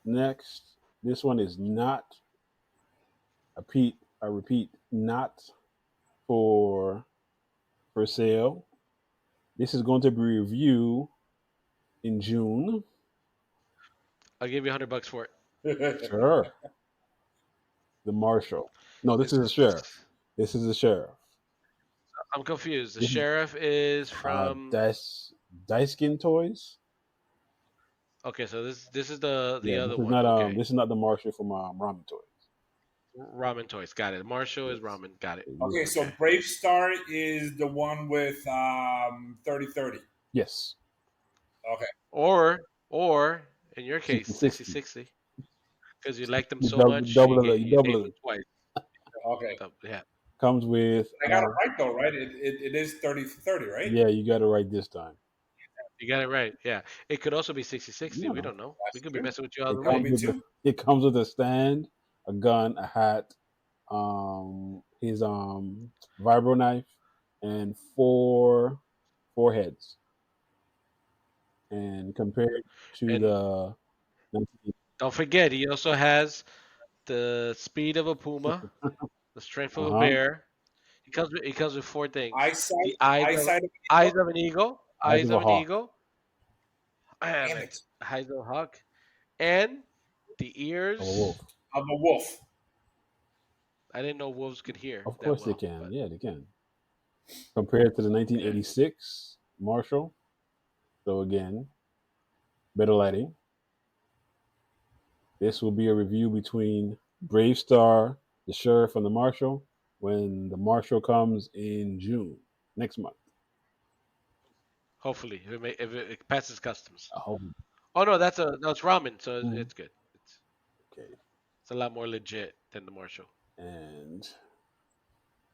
next, this one is not I repeat, not for sale. This is going to be review in June. I'll give you $100 for it. Sure. The Marshal. No, this This is the is. sheriff. This is the sheriff. I'm confused. The This is sheriff is from. Daiskin Toys. Okay, so this is the Yeah, other one. Okay, this is not the Marshal from Ramen Toys. Ramen Toys. Got it. Marshall is Yes. ramen. Got it. Okay, so Okay. Brave Star is the one with 30-30. Yes. Okay. Or in your case, 60-60. 60-60, because you like them You so much, you you double named it. them twice. Okay. Yeah. Comes with I got it right though, right? It is 30-30, right? yeah, you got it right this time. You got it right. Yeah. It could also be 60-60. You We know. don't know. We That's could be true. messing with you all It the Could way. comes be with two. it comes with a stand, a gun, a hat, his vibro knife, and four heads. And compared to And the 19, don't forget, he also has the speed of a puma, the strength of a uh-huh, bear. He comes with four things: Eyesight, the eyes of eyesight of an eyes eagle. of an eagle, eyes eyes of a of an hawk. eagle. Damn Damn it, it. eyes of a hawk, and the Of a ears. wolf. Of a wolf. I didn't know wolves could hear Of that course they well, can. but Yeah, they can. Compared to the okay. 1986 Marshall. So again, better lighting. This will be a review between Brave Star, the sheriff, and the marshal when the marshal comes in June next month. Hopefully, if it passes customs. I hope. Oh no, it's ramen, so it's good. Okay. It's a lot more legit than the Marshall. And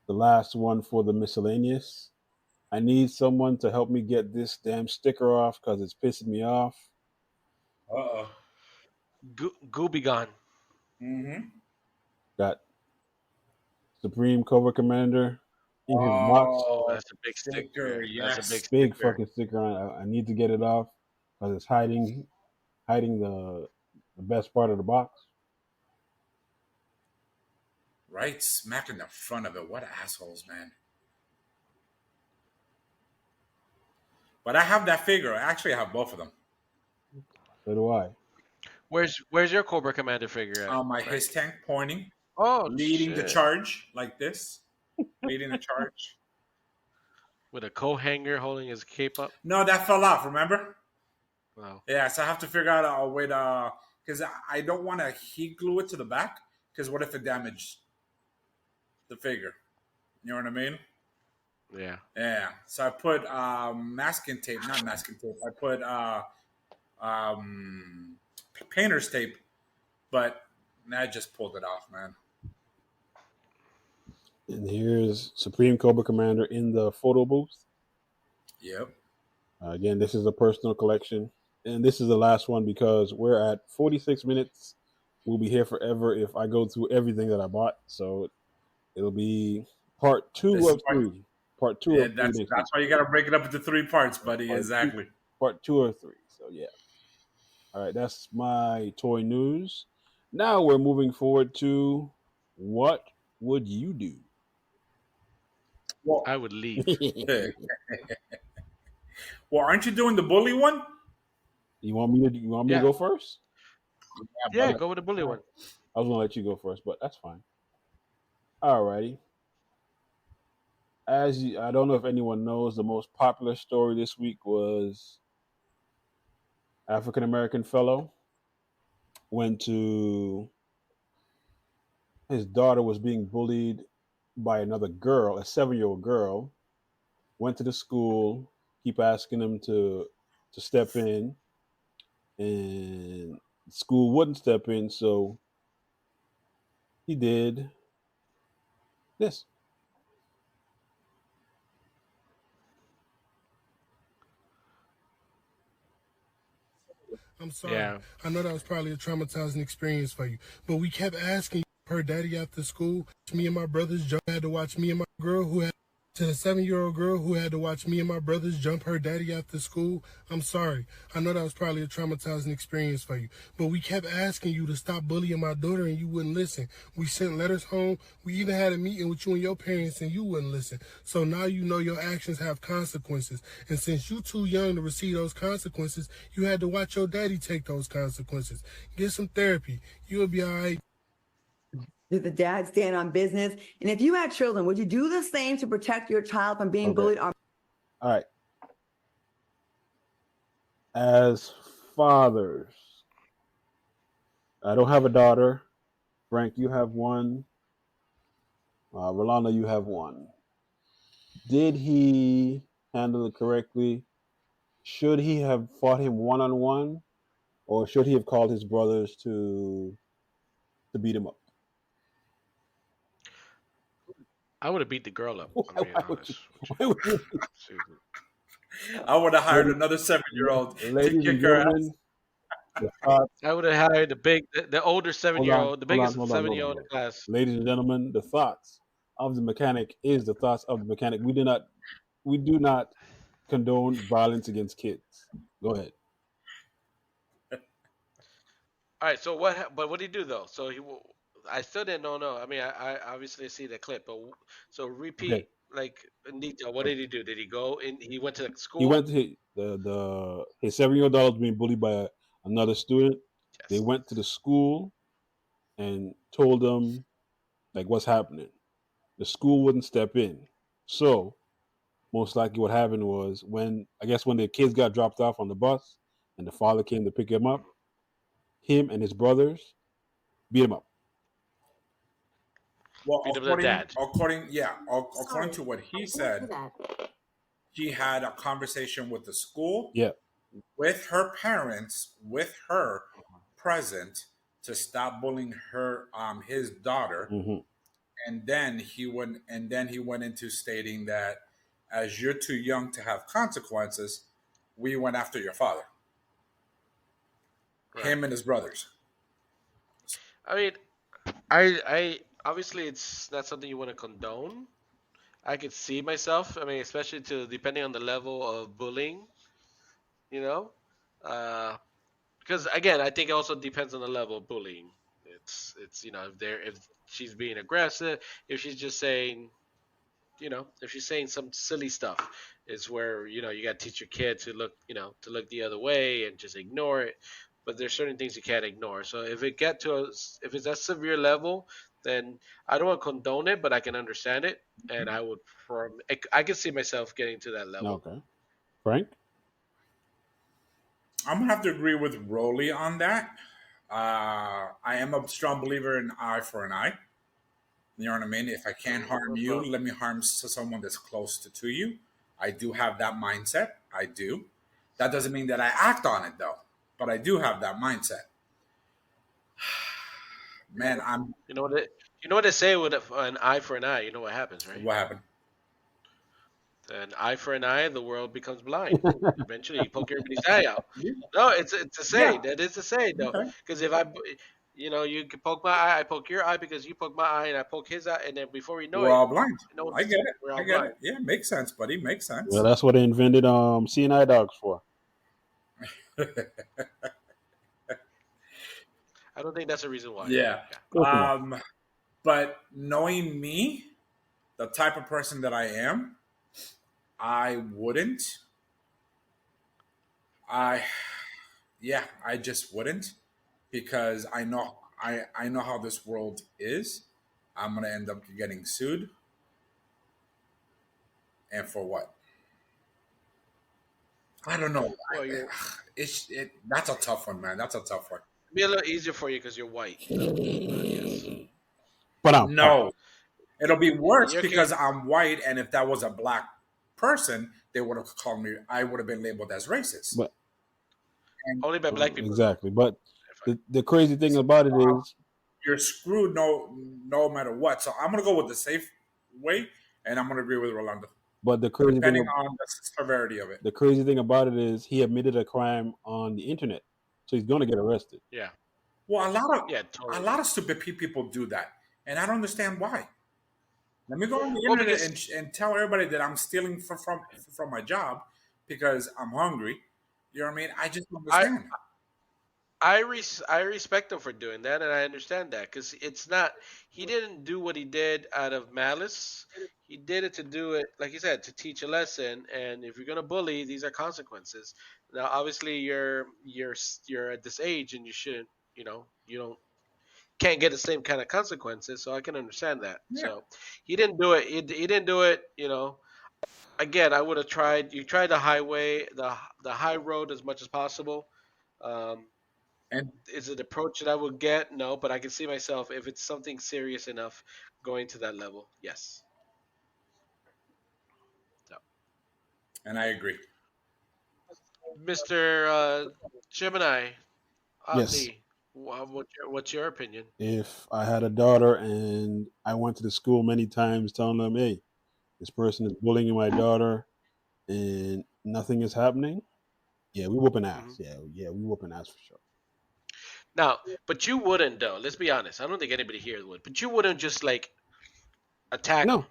the last one for the miscellaneous. I need someone to help me get this damn sticker off because it's pissing me off. Uh-oh. Gooby gone. Mm-hmm. Got Supreme Cobra Commander in his box. Oh, Oh, that's a big sticker, sticker. That's a big yes. Big sticker. fucking sticker on it. I need to get it off because it's hiding the best part of the box. Right smack in the front of it. What assholes, man. But I have that figure. I actually have both of them. So do I. Where's your Cobra Commander figure at, My Frank? his tank pointing, Oh leading the shit! charge like this. Leading the charge. With a coat hanger holding his cape up. No, that fell off, remember? Wow. Yeah, so I have to figure out a way to, because I don't want to heat glue it to the back, because what if it damaged the figure? You know what I mean? Yeah. Yeah. So I put masking tape, not masking tape. I put um, painter's tape, but I just pulled it off, man. And here's Supreme Cobra Commander in the photo booth. Yep. Again, this is a personal collection. And this is the last one because we're at 46 minutes. We'll be here forever if I go through everything that I bought. So it'll be part two This is of why, three. Part two yeah, of three. that's why you got to break it up into 3 parts, buddy. Part two, Exactly. part two or three. So yeah. All right, that's my toy news. Now we're moving forward to what would you do? Well, I would leave. well, aren't you doing the bully one? You want me to Yeah. go first? Yeah. Go with the bully one. I was gonna let you go first, but that's fine. Alrighty. I don't know if anyone knows, the most popular story this week was African American fellow went to his daughter was being bullied by another girl, a 7-year-old girl. Went to the school, keep asking him to step in, and school wouldn't step in, so he did this. I'm sorry. Yeah. I know that was probably a traumatizing experience for you, but we kept asking her daddy after school. Me and my brothers had to watch me and my girl who had to the 7-year-old girl who had to watch me and my brothers jump her daddy after school. I'm sorry. I know that was probably a traumatizing experience for you, but we kept asking you to stop bullying my daughter and you wouldn't listen. We sent letters home. We even had a meeting with you and your parents and you wouldn't listen. So now you know your actions have consequences. And since you too young to receive those consequences, you had to watch your daddy take those consequences. Get some therapy. You'll be all right. Did the dad stand on business? And if you had children, would you do the same to protect your child from being bullied? All right. As fathers, I don't have a daughter. Frank, you have one. Rolanda, you have one. Did he handle it correctly? Should he have fought him one on one, or should he have called his brothers to beat him up? I would have beat the girl up. I'm being honest. I would have hired another 7-year-old to Ladies kick and her ass. gentlemen, I would have hired the older 7-year-old, the biggest hold 7-year-old on. in the class. Ladies and gentlemen, the thoughts of the mechanic is the thoughts of the mechanic. We do not condone violence against kids. Go ahead. All right. So but what did he do though? So I still didn't know. No, I mean, I obviously see the clip, but so repeat Okay. like in detail. What did he do? Did he go in? He went to the school. He went to his 7-year-old daughter was being bullied by another student. Yes. They went to the school and told them like what's happening. The school wouldn't step in, so most likely what happened was when the kids got dropped off on the bus and the father came to pick him up, him and his brothers beat him up. Well, Beat up the dad. according to what he said, he had a conversation with the school, Yeah. with her parents, with her present to stop bullying her, his daughter, Mm-hmm. and then he went into stating that as you're too young to have consequences, we went after your father, Right. him and his brothers. I mean, I obviously it's not something you want to condone. I could see myself. I mean, especially depending on the level of bullying, you know, because again, I think it also depends on the level of bullying. It's if she's being aggressive, if she's just saying, if she's saying some silly stuff, is where you got to teach your kid to look the other way and just ignore it. But there's certain things you can't ignore. So if it's a severe level, then I don't want to condone it, but I can understand it, and I can see myself getting to that level. Okay. Frank? I'm gonna have to agree with Rolly on that. I am a strong believer in eye for an eye. You know what I mean? If I can't harm you, let me harm someone that's close to you. I do have that mindset. I do. That doesn't mean that I act on it though, but I do have that mindset. Man, I'm. You know what they say with an eye for an eye. You know what happens, right? What happened? An eye for an eye, the world becomes blind. Eventually, you poke everybody's eye out. No, it's a saying. Yeah. That is a saying, though. Okay. Because if you can poke my eye, I poke your eye because you poke my eye, and I poke his eye, and then before we know We're it, all blind. I get it. we're all I get blind. it. Yeah, makes sense, buddy. Makes sense. Well, that's what they invented seeing eye dogs for. I don't think that's a reason why. Yeah. But knowing me, the type of person that I am, I wouldn't. I just wouldn't, because I know how this world is. I'm gonna end up getting sued, and for what? I don't know. Well, That's a tough one, man. That's a tough one. it'd be a little easier for you because you're white. Yes. But no, it'll be worse In your because case- I'm white, and if that was a black person, they would have called me. I would have been labeled as racist. But Only by black people. exactly. But the crazy thing about it is, you're screwed no matter what. So I'm gonna go with the safe way, and I'm gonna agree with Rolando. but the crazy Depending thing, on the severity of it. the crazy thing about it is, he admitted a crime on the internet, so he's going to get arrested. Yeah. Well, Totally. a lot of stupid people do that, and I don't understand why. Let me go on the Well, internet because- and tell everybody that I'm stealing from my job because I'm hungry. You know what I mean? I just don't understand. I respect him for doing that, and I understand that because he didn't do what he did out of malice. He did it to do it, like you said, to teach a lesson. And if you're gonna bully, these are consequences. Now, obviously, you're at this age, and you shouldn't, can't get the same kind of consequences. So I can understand that. Yeah. So he didn't do it. He didn't do it. Again, I would have tried. You tried the highway, the high road as much as possible. And Is it an approach that I would get? No, but I can see myself if it's something serious enough going to that level. Yes. I agree. Mr. Gemini, Yes. Ali, what's your opinion? If I had a daughter and I went to the school many times telling them, "Hey, this person is bullying my daughter," and nothing is happening, yeah, we whooping ass. Yeah, we whooping ass for sure. Now, but you wouldn't though. Let's be honest. I don't think anybody here would. But you wouldn't just like attack. No,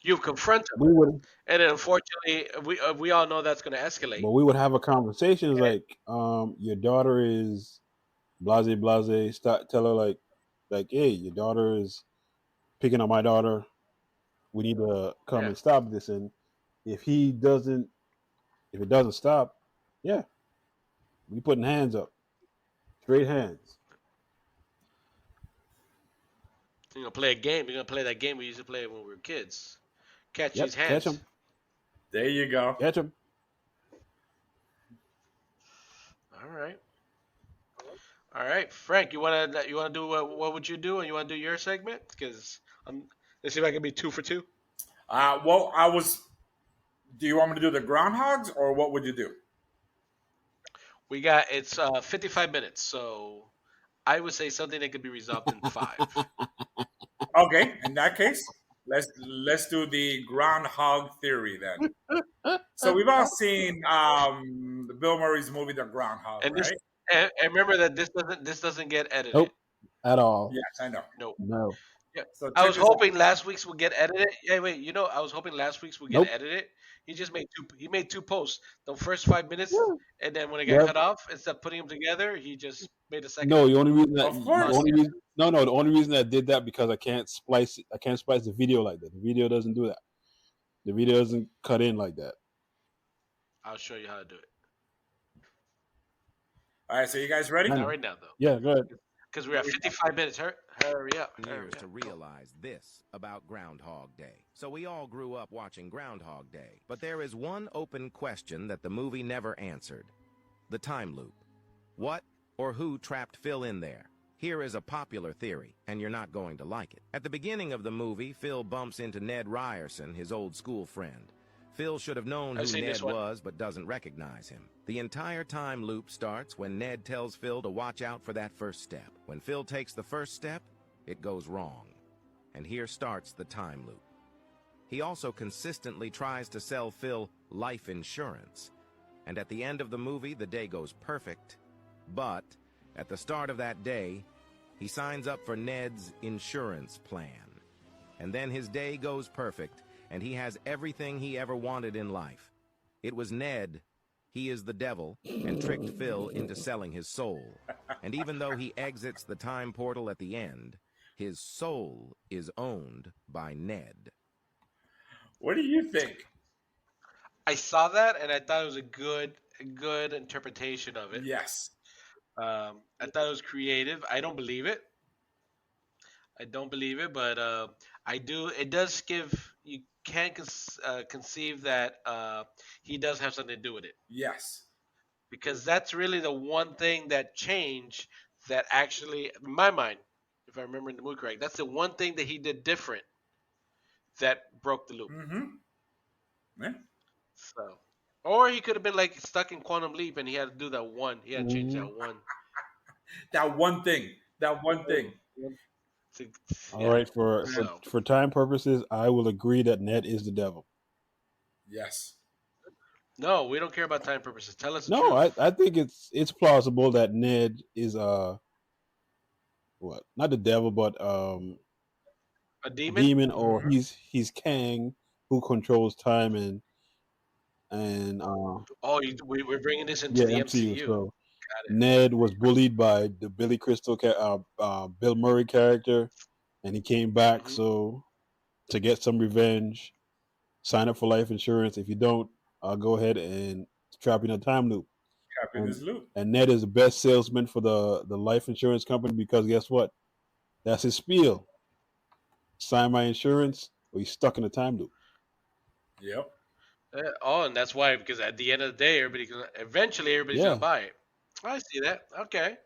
You confront them. we would, And then unfortunately, we all know that's going to escalate. but we would have a conversation like, your daughter is blase blase. Tell her like, hey, your daughter is picking on my daughter. We need to come and stop this. And if it doesn't stop, yeah, we putting hands up, straight hands. You're gonna play a game. You're gonna play that game we used to play when we were kids. Catch Yep, these hands. catch them. There you go. Catch them. All right, Frank. You wanna do what would you do, and you wanna do your segment? Because let's see if I can be 2 for 2. Well, do you want me to do the groundhogs, or what would you do? It's 55 minutes, so I would say something that could be resolved in 5. Okay, in that case, let's do the Groundhog Theory then. So we've all seen the Bill Murray's movie, The Groundhog, And right? and remember that this doesn't get edited. Nope. at all. Yes, I know. No. Yeah. So I check was this out. hoping last week's would get edited. Yeah, wait. I was hoping last week's would get Nope. edited. He just made two. He made two posts. The first 5 minutes, Yeah. and then when it got Yep. cut off, instead of putting them together, he just made a second No, one. the only reason that Of course. the only reason I did that because I can't splice the video like that. The video doesn't do that. The video doesn't cut in like that. I'll show you how to do it. All right, so you guys ready? Not right now though, Yeah, go ahead. because we're at 55 minutes. Hurry up. Years to realize this about Groundhog Day. So we all grew up watching Groundhog Day. But there is one open question that the movie never answered. The time loop. What or who trapped Phil in there? Here is a popular theory, and you're not going to like it. At the beginning of the movie, Phil bumps into Ned Ryerson, his old school friend. Phil should have known I've who seen Ned this one. was, but doesn't recognize him. The entire time loop starts when Ned tells Phil to watch out for that first step. When Phil takes the first step, it goes wrong. And here starts the time loop. He also consistently tries to sell Phil life insurance. And at the end of the movie, the day goes perfect. But at the start of that day, he signs up for Ned's insurance plan. And then his day goes perfect, and he has everything he ever wanted in life. It was Ned, he is the devil, and tricked Phil into selling his soul. And even though he exits the time portal at the end, his soul is owned by Ned. What do you think? I saw that and I thought it was a good interpretation of it. Yes. I thought it was creative. I don't believe it. But I do. It does give you can conceive that he does have something to do with it, Yes. because that's really the one thing that changed. That actually, in my mind, if I remember in the movie correct, that's the one thing that he did different that broke the loop. Mm-hmm. Yeah. So, or he could have been like stuck in Quantum Leap and he had to do that one. He had to change that one. That one thing. That one thing. All right, for time purposes, I will agree that Ned is the devil. Yes. No, we don't care about time purposes. Tell us the No, truth. I think it's plausible that Ned is what? Not the devil, but a demon. or he's Kang who controls time and we're bringing this into the MCU. So Ned was bullied by the Billy Crystal Bill Murray character, and he came back so to get some revenge. Sign up for life insurance. If you don't, I'll go ahead and trap you in a time loop. And Ned is the best salesman for the life insurance company because guess what? That's his spiel. Sign my insurance, or he's stuck in a time loop. Yep. And that's why, because at the end of the day, everybody's gonna buy it. I see that. Okay,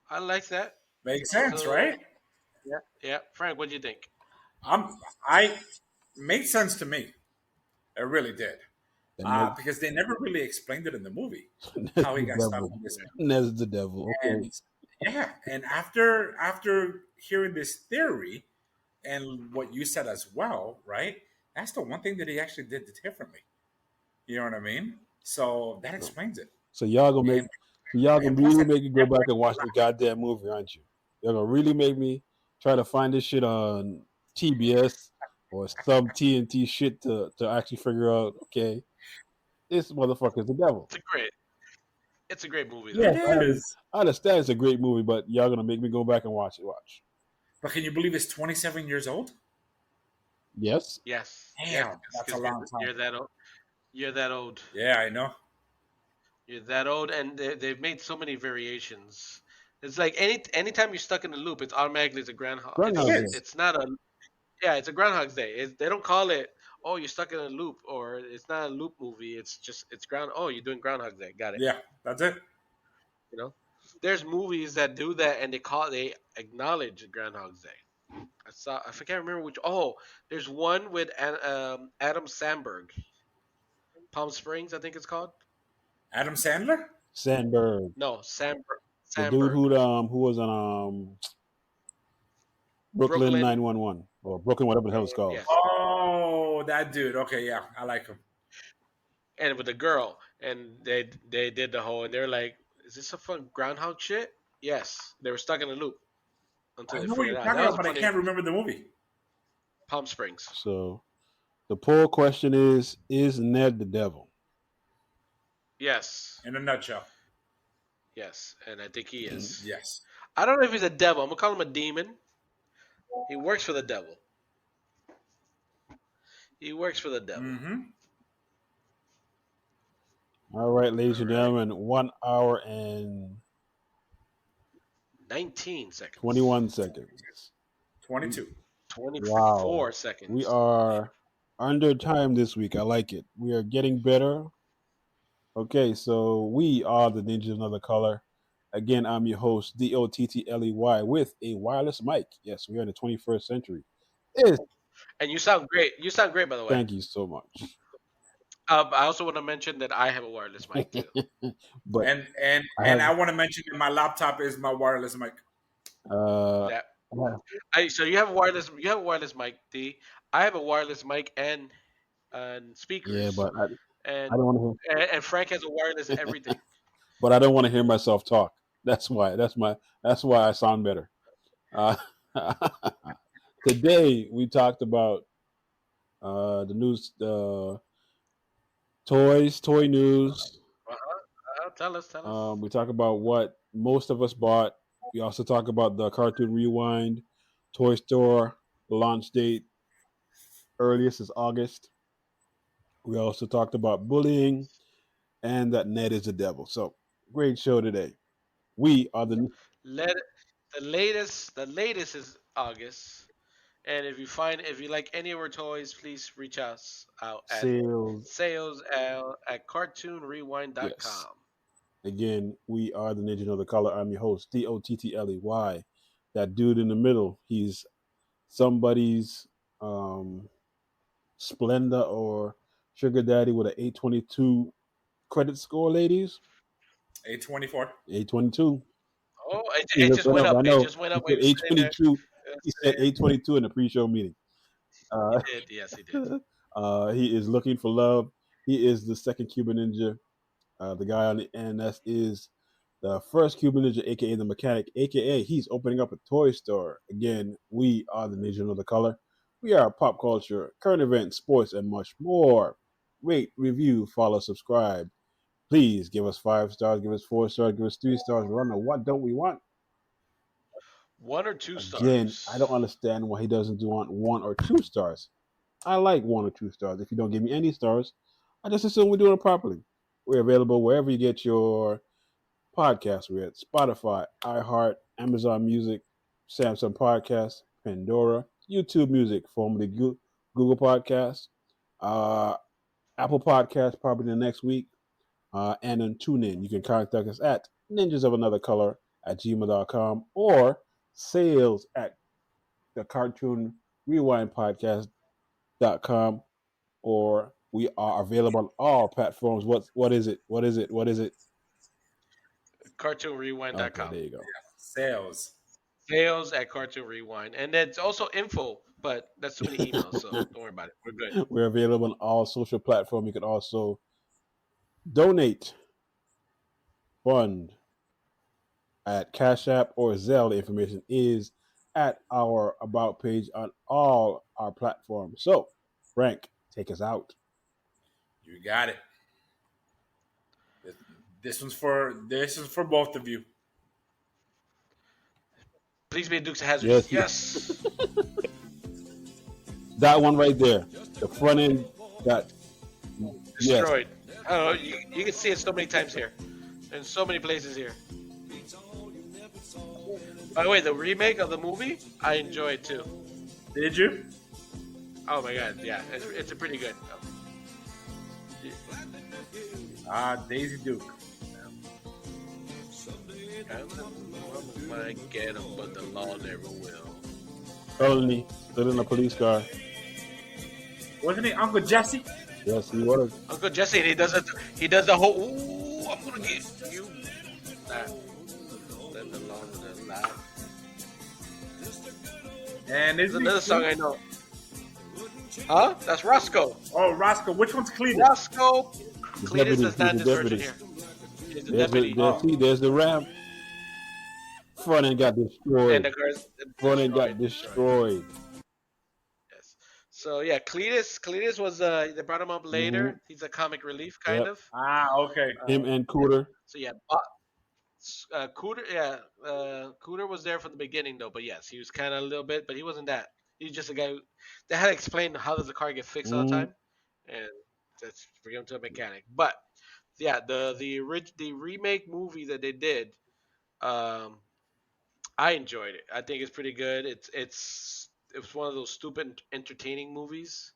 I like that. Makes sense, right? Yeah. Frank, what do you think? I made sense to me. It really did. Because they never really explained it in the movie how he got stuck in this. Ned's the devil. And, and after hearing this theory and what you said as well, right? That's the one thing that he actually did differently. You know what I mean? So that explains it. So y'all gonna really make me go back and watch the goddamn movie, aren't you? Y'all gonna really make me try to find this shit on TBS or some TNT shit to actually figure out, okay, this motherfucker's the devil. It's a great movie though. Yeah, it is. I understand it's a great movie, but y'all gonna make me go back and watch it. But can you believe it's 27 years old? Yes. Damn, that's a long time. You're that old. Yeah, I know. You're that old, and they've made so many variations. It's like anytime you're stuck in the loop, it's automatically a Groundhog. It's not a. Yeah, it's a Groundhog's Day. They don't call it, oh, you're stuck in a loop, or it's not a loop movie. It's oh, you're doing Groundhog Day. Got it. Yeah, that's it. You know, there's movies that do that, and they acknowledge Groundhog's Day. I can't remember which. Oh, there's one with Adam Sandberg. Palm Springs, I think it's called. Adam Sandler? Sandberg. No, Sandberg. The dude who was on Brooklyn 911 or Brooklyn whatever the hell it's called. Yes. Oh, that dude. Okay, yeah, I like him. And with the girl, and they did the whole, and they're like, "Is this a fun Groundhog shit?" Yes, they were stuck in a loop. until I they know what figured you're it out. talking That was about, but I funny. can't remember the movie. Palm Springs. So the poll question is Ned the devil? Yes. In a nutshell, Yes. And I think he is. yes. I don't know if he's a devil. I'm going to call him a demon. He works for the devil. He works for the devil. Mm-hmm. All right, ladies and All right. gentlemen, 1 hour and 19 seconds. 21 seconds. 22. 24 seconds. We are under time this week. I like it. We are getting better. Okay, so we are the Ninjas of Another Color. Again, I'm your host, Dottley, with a wireless mic. Yes, we are in the 21st century. And you sound great. You sound great, by the way. Thank you so much. I also want to mention that I have a wireless mic too. But I want to mention that my laptop is my wireless mic. That so you have a wireless mic, D. I have a wireless mic and speakers. yeah, but and I don't want to and Frank has a wireless everything. but I don't want to hear myself talk. That's why I sound better. Today we talked about the news, toy news. Tell us. We talk about what most of us bought. We also talk about the Cartoon Rewind Toy Store launch date. Earliest is August. We also talked about bullying and that Ned is the devil. So great show today. We are the The latest is August. And if you like any of our toys, please reach us out at sales at cartoonrewind.com. Yes. Again, we are the Ninja of the Color. I'm your host, Dottley. That dude in the middle, he's somebody's Splenda or Sugar Daddy with an 822 credit score, ladies. 824. 822. Oh, it just went up. It just went up. He said 822. He said 822 in the pre-show meeting. He did. Yes, he did. He is looking for love. He is the second Cuban Ninja. The guy on the end that is the first Cuban Ninja, aka the mechanic, aka he's opening up a toy store. Again, we are the Ninja of the Color. We are pop culture, current events, sports, and much more. Rate, review, follow, subscribe. Please give us 5 stars, give us 4 stars, give us 3 stars. Runner, what don't we want? 1 or 2 stars. Again, I don't understand why he doesn't do on 1 or 2 stars. I like 1 or 2 stars. If you don't give me any stars, I just assume we're doing it properly. We're available wherever you get your podcasts. We're at Spotify, iHeart, Amazon Music, Samsung Podcasts, Pandora, YouTube Music, formerly Google Podcasts, Apple Podcasts probably the next week, and then TuneIn. You can contact us at ninjasofanothercolor@gmail.com or sales at the Cartoon Rewind Podcast.com, or we are available on all platforms. What is it? CartoonRewind.com. Okay, there you go. Sales at Cartoon Rewind. And it's also info, but that's too many emails, so don't worry about it. We're good. We're available on all social platforms. You can also donate, fund at Cash App or Zelle. The information is at our About page on all our platforms. So, Frank, take us out. You got it. This one's for both of you. Please be a Dukes of Hazzard. Yes. That one right there. The front end got destroyed. Yes. I don't know. You can see it so many times here. In so many places here. By the way, the remake of the movie, I enjoyed too. Did you? Oh my god, yeah. It's a pretty good. Daisy Duke. Might get him, but the law never will. Felony, stood in a police car. Wasn't he Uncle Jesse? Yes, he was. Uncle Jesse, and he does the whole. Ooh, I'm gonna get you. Then the law will lie. And there's another song I know. Huh? That's Roscoe. Oh, Roscoe. Which one's Cletus? Roscoe. Cletus is not in this version here. There's the ramp. Front end got and destroyed. the cars Front end got destroyed. destroyed. Yes. So yeah, Cletus was they brought him up Mm-hmm. later. He's a comic relief kind Yep. of. Okay. Him and Cooter. So yeah, Cooter, Cooter was there from the beginning though, but yes, he was kind of a little bit, but he wasn't that. He's just a guy that had to explain how does the car get fixed all the Mm-hmm. time, and that's for him to a mechanic. But yeah, the remake movie that they did, um, I enjoyed it. I think it's pretty good. It was one of those stupid entertaining movies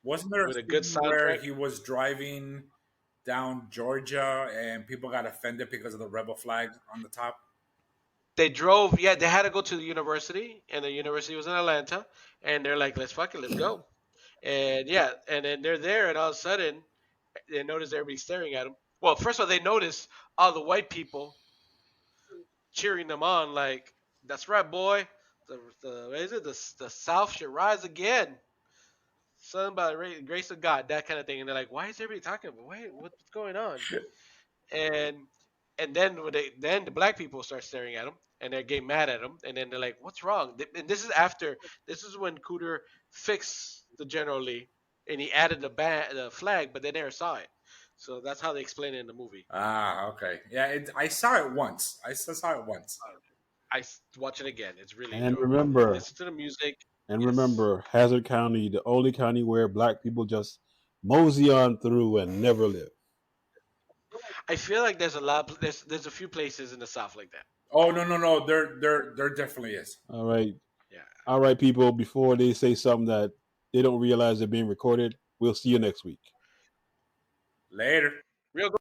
Wasn't there a with a good scene where soundtrack. he was driving down Georgia and people got offended because of the rebel flag on the top? They drove, yeah, they had to go to the university, and the university was in Atlanta, and they're like, let's fuck it, let's go. And yeah, and then they're there, and all of a sudden, they notice everybody staring at them. Well, first of all, they notice all the white people cheering them on, like, that's right, boy. What is it? The South should rise again. Something about grace of God, that kind of thing. And they're like, why is everybody talking about? Wait, what's going on? and and then then the black people start staring at him and they're getting mad at him, and then they're like, what's wrong? And this is when Cooter fixed the General Lee and he added the flag, but they never saw it. So that's how they explain it in the movie. Okay. Yeah, I saw it once. I saw it once. Watch it again. It's really And enjoyable. remember, Listen to the music. and Yes. remember, Hazard County, the only county where black people just mosey on through and never live. I feel like there's a few places in the South like that. Oh no. There definitely is. All right. Yeah. All right, people, before they say something that they don't realize they're being recorded, we'll see you next week. Later. Real